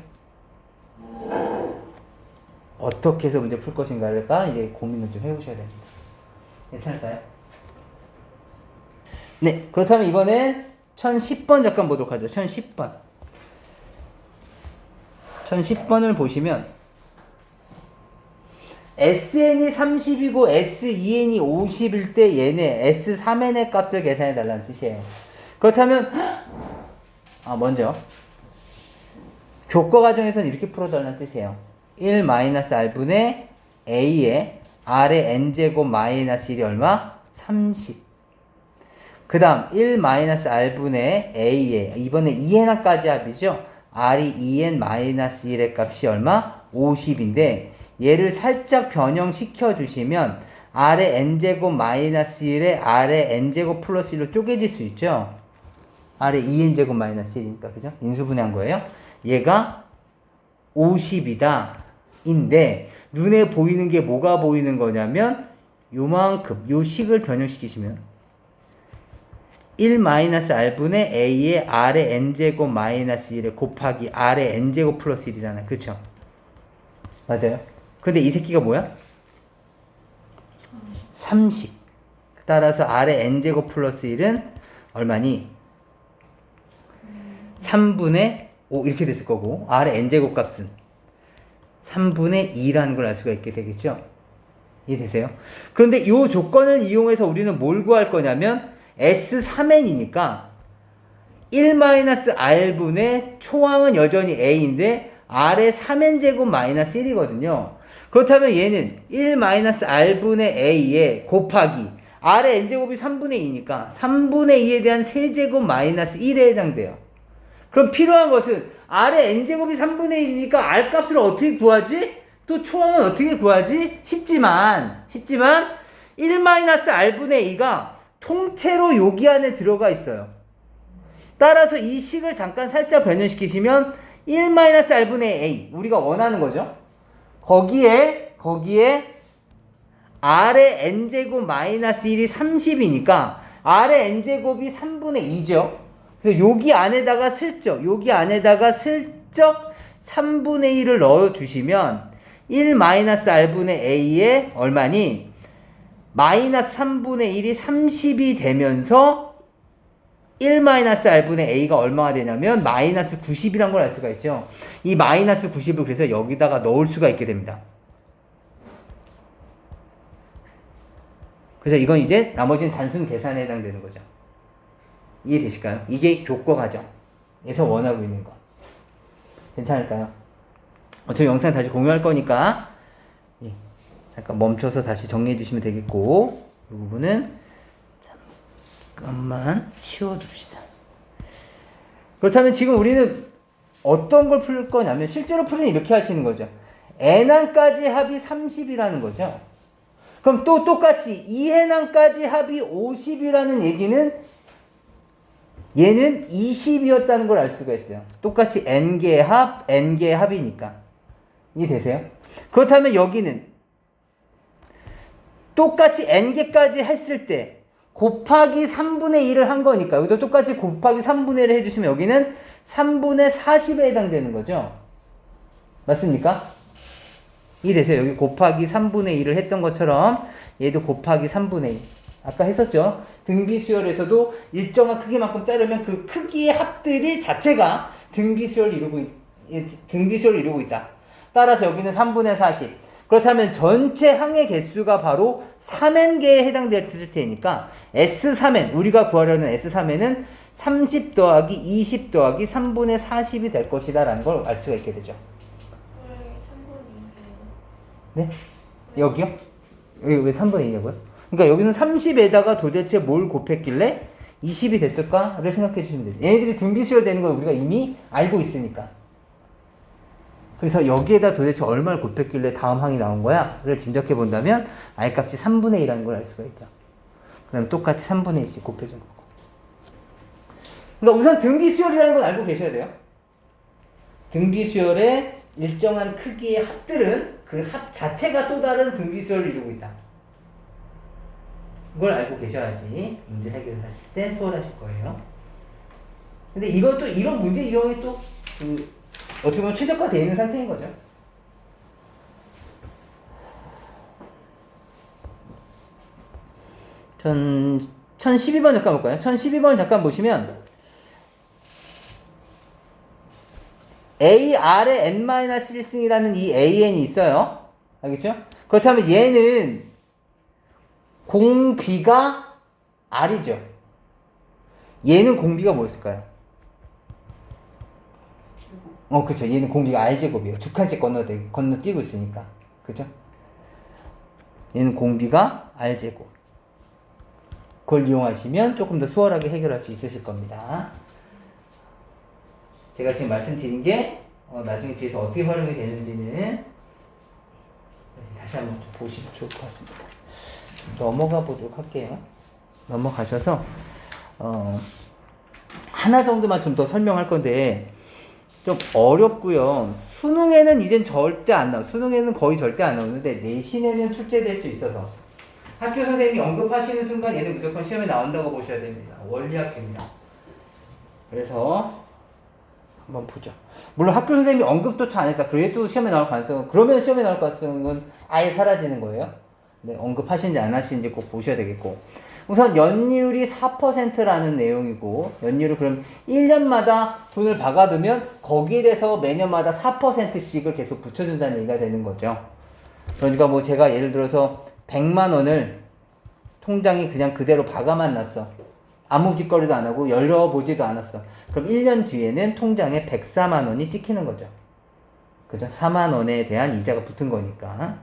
어떻게 해서 문제 풀 것인가가 이제 고민을 좀 해보셔야 됩니다. 괜찮을까요? 네, 그렇다면 이번엔 1010번 잠깐 보도록 하죠. 1010번. 1010번을 보시면 SN이 30이고 SEN이 50일 때 얘네 S3N의 값을 계산해 달라는 뜻이에요. 그렇다면 먼저 교과 과정에서는 이렇게 풀어달라는 뜻이에요. 1-R분의 A의 R의 N제곱 마이너스 1이 얼마? 30. 그 다음 1-R분의 A의 이번에 2n까지 합이죠. R이 2n 마이너스 1의 값이 얼마? 50인데 얘를 살짝 변형시켜 주시면 R의 N제곱 마이너스 1에 R의 N제곱 플러스 1로 쪼개질 수 있죠. R의 2n제곱 마이너스 1이니까 그죠? 인수분해한 거예요. 얘가 50이다 인데 눈에 보이는 게 뭐가 보이는 거냐면 요만큼 요 식을 변형시키시면 1-R분의 A의 R의 N제곱 마이너스 1에 곱하기 R의 N제곱 플러스 1이잖아요. 그쵸? 맞아요? 근데 이 새끼가 뭐야? 30. 따라서 R의 N제곱 플러스 1은 얼마니? 3분의 5 이렇게 됐을 거고 R의 N제곱 값은 3분의 2라는 걸 알 수가 있게 되겠죠? 이해되세요? 그런데 이 조건을 이용해서 우리는 뭘 구할 거냐면 S3N이니까 1-R분의 초항은 여전히 A인데 R의 3N제곱 마이너스 1이거든요. 그렇다면 얘는 1-R분의 A에 곱하기 R의 N제곱이 3분의 2니까 3분의 2에 대한 세제곱 마이너스 1에 해당돼요. 그럼 필요한 것은 R의 N제곱이 3분의 1이니까 R 값을 어떻게 구하지? 또 초항은 어떻게 구하지? 쉽지만 1-R분의 2가 통째로 여기 안에 들어가 있어요. 따라서 이 식을 잠깐 살짝 변형시키시면 1-R분의 A 우리가 원하는 거죠. 거기에 R의 N제곱 마이너스 1이 30이니까 R의 N제곱이 3분의 2죠. 그래서 여기 안에다가 슬쩍 3분의 1을 넣어주시면 1-R분의 A에 얼마니? 마이너스 3분의 1이 30이 되면서 1-R분의 A가 얼마가 되냐면 마이너스 90이란 걸 알 수가 있죠. 이 마이너스 90을 그래서 여기다가 넣을 수가 있게 됩니다. 그래서 이건 이제 나머지는 단순 계산에 해당되는 거죠. 이해되실까요? 이게 교과 과정에서 원하고 있는 거. 괜찮을까요? 저 영상 다시 공유할 거니까 잠깐 멈춰서 다시 정리해 주시면 되겠고 이 부분은 잠깐만 치워둡시다. 그렇다면 지금 우리는 어떤 걸 풀 거냐면 실제로 풀이는 이렇게 하시는 거죠. n항까지 합이 30이라는 거죠. 그럼 또 똑같이 2n항까지 합이 50이라는 얘기는 얘는 20이었다는 걸 알 수가 있어요. 똑같이 n개의 합이니까. 이해되세요? 그렇다면 여기는 똑같이 n개까지 했을 때 곱하기 3분의 1을 한 거니까 여기도 똑같이 곱하기 3분의 1을 해주시면 여기는 3분의 40에 해당되는 거죠. 맞습니까? 이해되세요? 여기 곱하기 3분의 1을 했던 것처럼 얘도 곱하기 3분의 1. 아까 했었죠. 등비수열에서도 일정한 크기만큼 자르면 그 크기의 합들이 자체가 등비수열을 이루고 있다. 따라서 여기는 3분의 40. 그렇다면 전체 항의 개수가 바로 3n개에 해당될 테니까 S3n, 우리가 구하려는 S3n은 30 더하기 20 더하기 3분의 40이 될 것이다 라는 걸 알 수가 있게 되죠. 네? 여기요? 여기 왜 3분의 2냐고요? 그러니까 여기는 30에다가 도대체 뭘 곱했길래 20이 됐을까를 생각해 주시면 되죠. 얘네들이 등비수열 되는 걸 우리가 이미 알고 있으니까. 그래서 여기에다 도대체 얼마를 곱했길래 다음 항이 나온 거야?를 짐작해 본다면 R값이 3분의 2라는 걸 알 수가 있죠. 그 다음에 똑같이 3분의 1씩 곱해준 거고. 그러니까 우선 등비수열이라는 건 알고 계셔야 돼요. 등비수열의 일정한 크기의 합들은 그 합 자체가 또 다른 등비수열을 이루고 있다. 이걸 알고 계셔야지 문제 해결하실 때 수월하실 거예요. 근데 이것도 이런 문제 유형이 또 어떻게 보면 최적화되어 있는 상태인 거죠. 1012번 잠깐 볼까요? 1012번 잠깐 보시면 AR의 n-1승이라는 이 AN이 있어요. 알겠죠? 그렇다면 얘는 공비가 R이죠. 얘는 공비가 뭐였을까요? 그쵸. 얘는 공비가 R제곱이에요. 두 칸씩 건너뛰고 있으니까. 그죠? 얘는 공비가 R제곱. 그걸 이용하시면 조금 더 수월하게 해결할 수 있으실 겁니다. 제가 지금 말씀드린 게 나중에 뒤에서 어떻게 활용이 되는지는 다시 한번 좀 보시면 좋을 것 같습니다. 넘어가 보도록 할게요. 넘어가셔서 하나 정도만 좀 더 설명할 건데 좀 어렵고요. 수능에는 이젠 절대 안 나와요. 수능에는 거의 절대 안 나오는데 내신에는 출제될 수 있어서 학교 선생님이 언급하시는 순간 얘는 무조건 시험에 나온다고 보셔야 됩니다. 원리학교입니다. 그래서 한번 보죠. 물론 학교 선생님이 언급조차 안 했다. 그래도 시험에 나올 가능성은, 그러면 시험에 나올 가능성은 아예 사라지는 거예요. 네, 언급하시는지 안 하시는지 꼭 보셔야 되겠고. 우선 연율이 4%라는 내용이고, 연율을 그럼 1년마다 돈을 박아두면 거기에 대해서 매년마다 4%씩을 계속 붙여준다는 얘기가 되는 거죠. 그러니까 뭐 제가 예를 들어서 100만 원을 통장에 그냥 그대로 박아만 놨어. 아무 짓거리도 안 하고 열어보지도 않았어. 그럼 1년 뒤에는 통장에 104만 원이 찍히는 거죠. 그죠? 4만 원에 대한 이자가 붙은 거니까.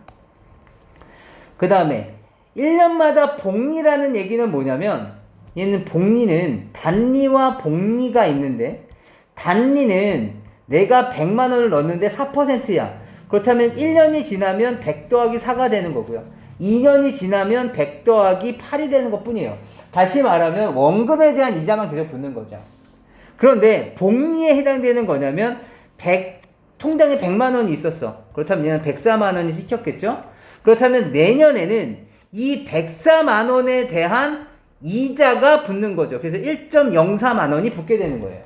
그 다음에 1년마다 복리라는 얘기는 뭐냐면, 얘는 복리는 단리와 복리가 있는데, 단리는 내가 100만 원을 넣었는데 4%야. 그렇다면 1년이 지나면 100 더하기 4가 되는 거고요. 2년이 지나면 100 더하기 8이 되는 것 뿐이에요. 다시 말하면 원금에 대한 이자만 계속 붙는 거죠. 그런데 복리에 해당되는 거냐면 통장에 100만 원이 있었어. 그렇다면 얘는 104만 원이 찍혔겠죠? 그렇다면 내년에는 이 104만 원에 대한 이자가 붙는 거죠. 그래서 1.04만 원이 붙게 되는 거예요.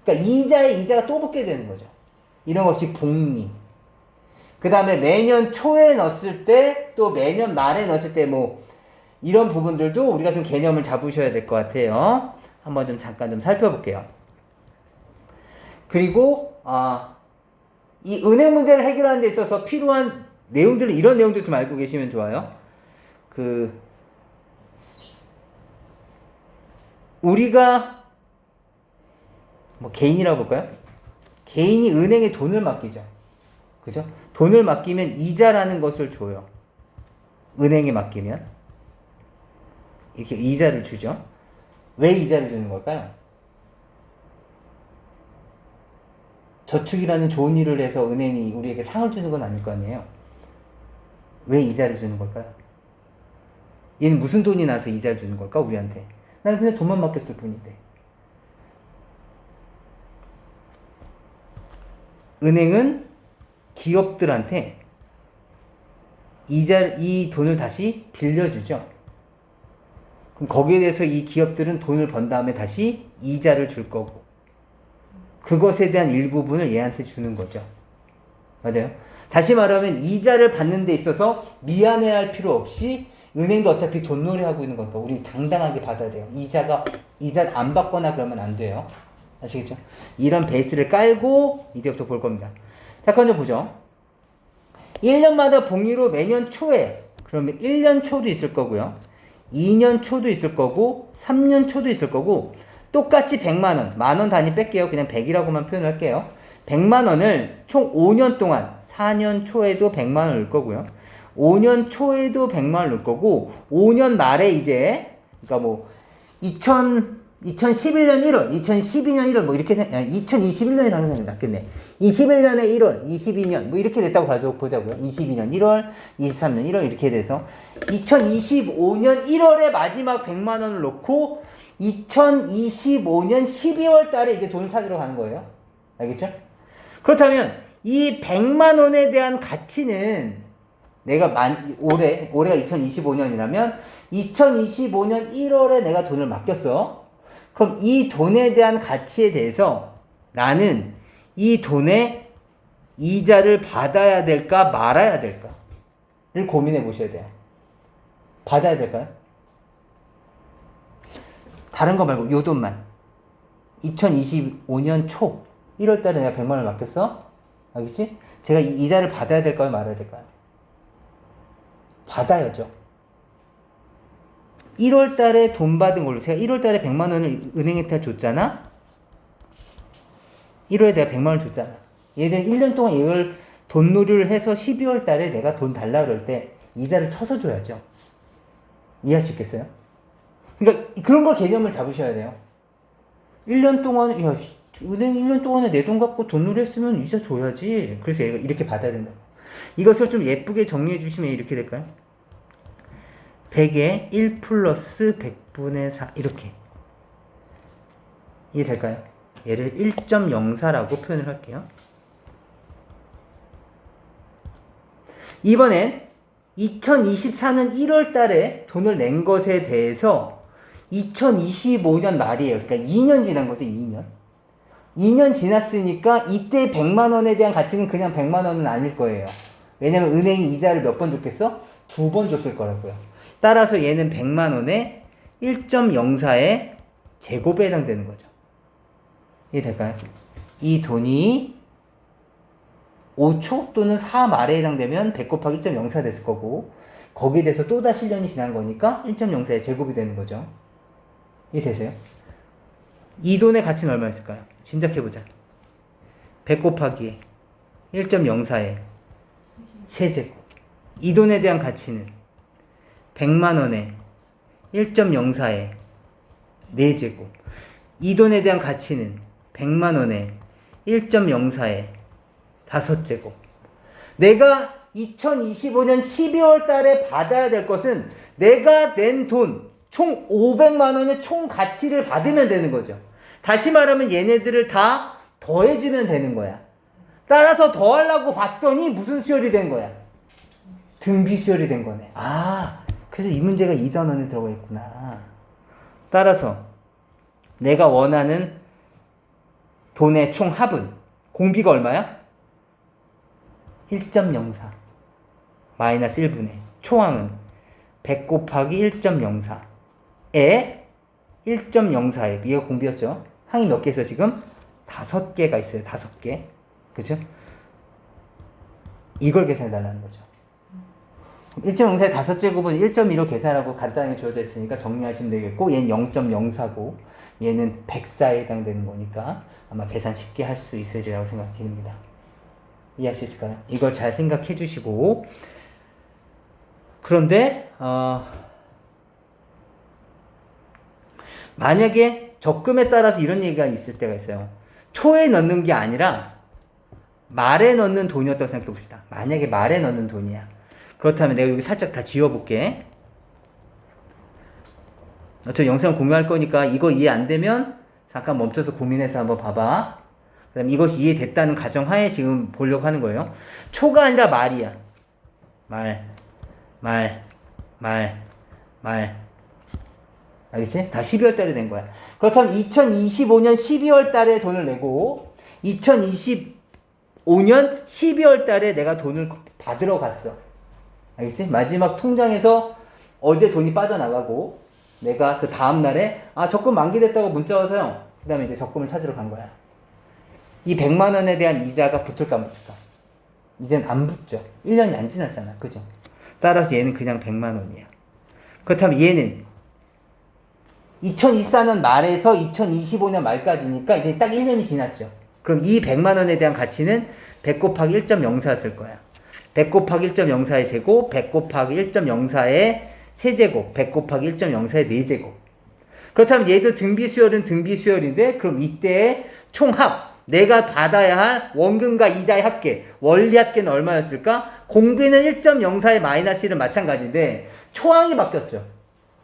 그러니까 이자에 이자가 또 붙게 되는 거죠. 이런 것이 복리. 그 다음에 매년 초에 넣었을 때, 또 매년 말에 넣었을 때, 뭐, 이런 부분들도 우리가 좀 개념을 잡으셔야 될 것 같아요. 한번 좀 잠깐 좀 살펴볼게요. 그리고, 이 은행 문제를 해결하는 데 있어서 필요한 내용들을, 이런 내용들 좀 알고 계시면 좋아요. 우리가, 뭐, 개인이라고 볼까요? 개인이 은행에 돈을 맡기죠. 그죠? 돈을 맡기면 이자라는 것을 줘요. 은행에 맡기면. 이렇게 이자를 주죠. 왜 이자를 주는 걸까요? 저축이라는 좋은 일을 해서 은행이 우리에게 상을 주는 건 아닐 거 아니에요. 왜 이자를 주는 걸까요? 얘는 무슨 돈이 나서 이자를 주는 걸까, 우리한테? 나는 그냥 돈만 맡겼을 뿐인데. 은행은 기업들한테 이 돈을 다시 빌려주죠. 그럼 거기에 대해서 이 기업들은 돈을 번 다음에 다시 이자를 줄 거고, 그것에 대한 일부분을 얘한테 주는 거죠. 맞아요? 다시 말하면 이자를 받는 데 있어서 미안해할 필요 없이, 은행도 어차피 돈놀이 하고 있는 거니까 우리 당당하게 받아야 돼요. 이자를 안 받거나 그러면 안 돼요. 아시겠죠? 이런 베이스를 깔고 이제부터 볼 겁니다. 자, 먼저 보죠. 1년마다 복리로 매년 초에, 그러면 1년 초도 있을 거고요. 2년 초도 있을 거고, 3년 초도 있을 거고, 똑같이 100만 원, 만원 단위 뺄게요. 그냥 100이라고만 표현할게요. 100만 원을 총 5년 동안, 4년 초에도 100만 원을 넣을 거고요. 5년 초에도 100만 원을 넣을 거고, 5년 말에 이제, 그러니까 뭐, 2011년 1월, 2012년 1월, 뭐 이렇게, 2021년이라는 게 낫겠네. 21년에 1월, 22년, 뭐 이렇게 됐다고 보자고요. 22년 1월, 23년 1월, 이렇게 돼서, 2025년 1월에 마지막 100만 원을 넣고, 2025년 12월 달에 이제 돈을 찾으러 가는 거예요. 알겠죠? 그렇다면, 이 100만 원에 대한 가치는, 내가 올해가 2025년이라면, 2025년 1월에 내가 돈을 맡겼어. 그럼 이 돈에 대한 가치에 대해서 나는 이 돈의 이자를 받아야 될까 말아야 될까를 고민해 보셔야 돼요. 받아야 될까요? 다른 거 말고 요 돈만. 2025년 초 1월 달에 내가 100만 원을 맡겼어. 알겠지? 제가 이 이자를 받아야 될까요? 말아야 될까요? 받아야죠. 1월 달에 돈 받은 걸로 제가 1월 달에 100만 원을 은행에 줬잖아. 1월에 내가 100만 원 줬잖아. 얘들 1년 동안 이걸 돈놀이를 해서 12월 달에 내가 돈 달라 그럴 때 이자를 쳐서 줘야죠. 이해할 수 있겠어요? 그러니까 그런 걸 개념을 잡으셔야 돼요. 1년 동안 야, 은행 1년 동안에 내 돈 갖고 돈놀이 했으면 이자 줘야지. 그래서 얘가 이렇게 받아야 된다. 이것을 좀 예쁘게 정리해 주시면 이렇게 될까요? 100에 1 플러스 100분의 4 이렇게 이해될까요? 얘를 1.04라고 표현을 할게요. 이번엔 2024년 1월 달에 돈을 낸 것에 대해서 2025년 말이에요. 그러니까 2년 지난 거죠, 2년. 2년 지났으니까 이때 100만 원에 대한 가치는 그냥 100만 원은 아닐 거예요. 왜냐면 은행이 이자를 몇 번 줬겠어? 2번 줬을 거라고요. 따라서 얘는 100만 원에 1.04의 제곱에 해당되는 거죠. 이해될까요? 이 돈이 5초 또는 4 말에 해당되면 100 곱하기 1.04 됐을 거고 거기에 대해서 또다시 1년이 지난 거니까 1.04의 제곱이 되는 거죠. 이해되세요? 이 돈의 가치는 얼마였을까요? 짐작해보자. 100 곱하기 1.04의 세제곱. 이 돈에 대한 가치는 100만 원에 1.04의 4제곱. 이 돈에 대한 가치는 100만 원에 1.04의 5제곱. 내가 2025년 12월 달에 받아야 될 것은 내가 낸 돈, 총 500만 원의 총 가치를 받으면 되는 거죠. 다시 말하면 얘네들을 다 더해주면 되는 거야. 따라서 더하려고 봤더니 무슨 수열이 된 거야? 등비 수열이 된 거네. 아, 그래서 이 문제가 2단원에 들어가 있구나. 따라서 내가 원하는 돈의 총 합은 공비가 얼마야? 1.04 마이너스 1분의 초항은 100 곱하기 1.04에 1.04에 얘가 공비였죠. 항이 몇 개 있어 지금? 5개가 있어요. 5개. 그죠? 이걸 계산해달라는 거죠. 1.04의 5제곱은 1.2로 계산하고 간단하게 주어져 있으니까 정리하시면 되겠고 얘는 0.04고 얘는 104에 해당되는 거니까 아마 계산 쉽게 할 수 있으리라고 생각이 듭니다. 이해할 수 있을까요? 이걸 잘 생각해 주시고 그런데 만약에 적금에 따라서 이런 얘기가 있을 때가 있어요. 초에 넣는 게 아니라 말에 넣는 돈이었다고 생각해 봅시다. 만약에 말에 넣는 돈이야. 그렇다면 내가 여기 살짝 다 지워볼게. 저 영상 공유할 거니까 이거 이해 안 되면 잠깐 멈춰서 고민해서 한번 봐봐. 그 다음에 이것이 이해됐다는 가정하에 지금 보려고 하는 거예요. 초가 아니라 말이야. 말. 알겠지? 다 12월 달에 낸 거야. 그렇다면 2025년 12월 달에 돈을 내고 2025년 12월 달에 내가 돈을 받으러 갔어. 알겠지? 마지막 통장에서 어제 돈이 빠져나가고 내가 그 다음날에 적금 만기됐다고 문자 와서요. 그 다음에 이제 적금을 찾으러 간 거야. 이 100만 원에 대한 이자가 붙을까 안 붙을까? 이젠 안 붙죠. 1년이 안 지났잖아. 그죠? 따라서 얘는 그냥 100만 원이야. 그렇다면 얘는 2024년 말에서 2025년 말까지니까 이제 딱 1년이 지났죠. 그럼 이 100만 원에 대한 가치는 100 곱하기 1.04였을 거야. 100 곱하기 1.04의 제곱, 100 곱하기 1.04의 세제곱, 100 곱하기 1.04의 4제곱. 그렇다면 얘도 등비수열은 등비수열인데 그럼 이때의 총합, 내가 받아야 할 원금과 이자의 합계, 원리 합계는 얼마였을까? 공비는 1.04의 마이너스 1은 마찬가지인데 초항이 바뀌었죠.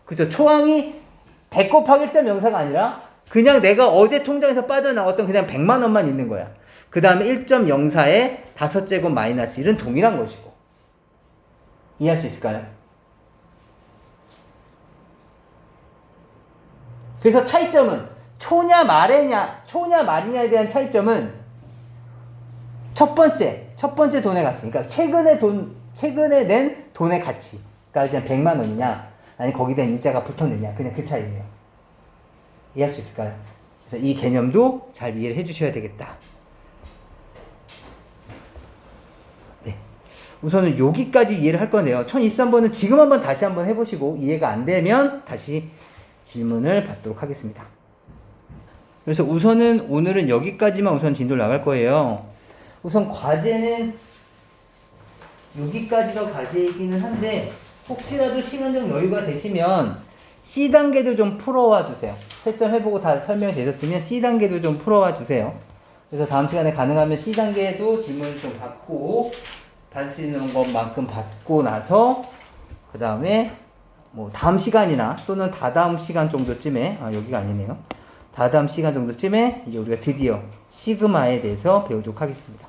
그죠? 초항이 100 곱하기 1.04가 아니라 그냥 내가 어제 통장에서 빠져나왔던 그냥 100만 원만 있는 거야. 그 다음에 1.04의 5제곱 마이너스 1은 동일한 것이고. 이해할 수 있을까요? 그래서 차이점은 초냐 말이냐에 대한 차이점은 첫 번째 돈의 가치. 그러니까 최근에 낸 돈의 가치. 그러니까 그냥 100만 원이냐, 아니 거기에 대한 이자가 붙었느냐. 그냥 그 차이예요. 이해할 수 있을까요? 그래서 이 개념도 잘 이해를 해 주셔야 되겠다. 네. 우선은 여기까지 이해를 할 건데요. 1023번은 지금 한번 다시 한번 해보시고 이해가 안 되면 다시 질문을 받도록 하겠습니다. 그래서 우선은 오늘은 여기까지만 우선 진도를 나갈 거예요. 우선 과제는 여기까지가 과제이기는 한데 혹시라도 시간적 여유가 되시면 C단계도 좀 풀어와 주세요. 채점 해보고 다 설명이 되셨으면 C단계도 좀 풀어와 주세요. 그래서 다음 시간에 가능하면 C단계도 질문을 좀 받고 받을 수 있는 것만큼 받고 나서 그 다음에 뭐 다음 시간이나 또는 다다음 시간 정도쯤에 여기가 아니네요. 다다음 시간 정도쯤에 이제 우리가 드디어 시그마에 대해서 배우도록 하겠습니다.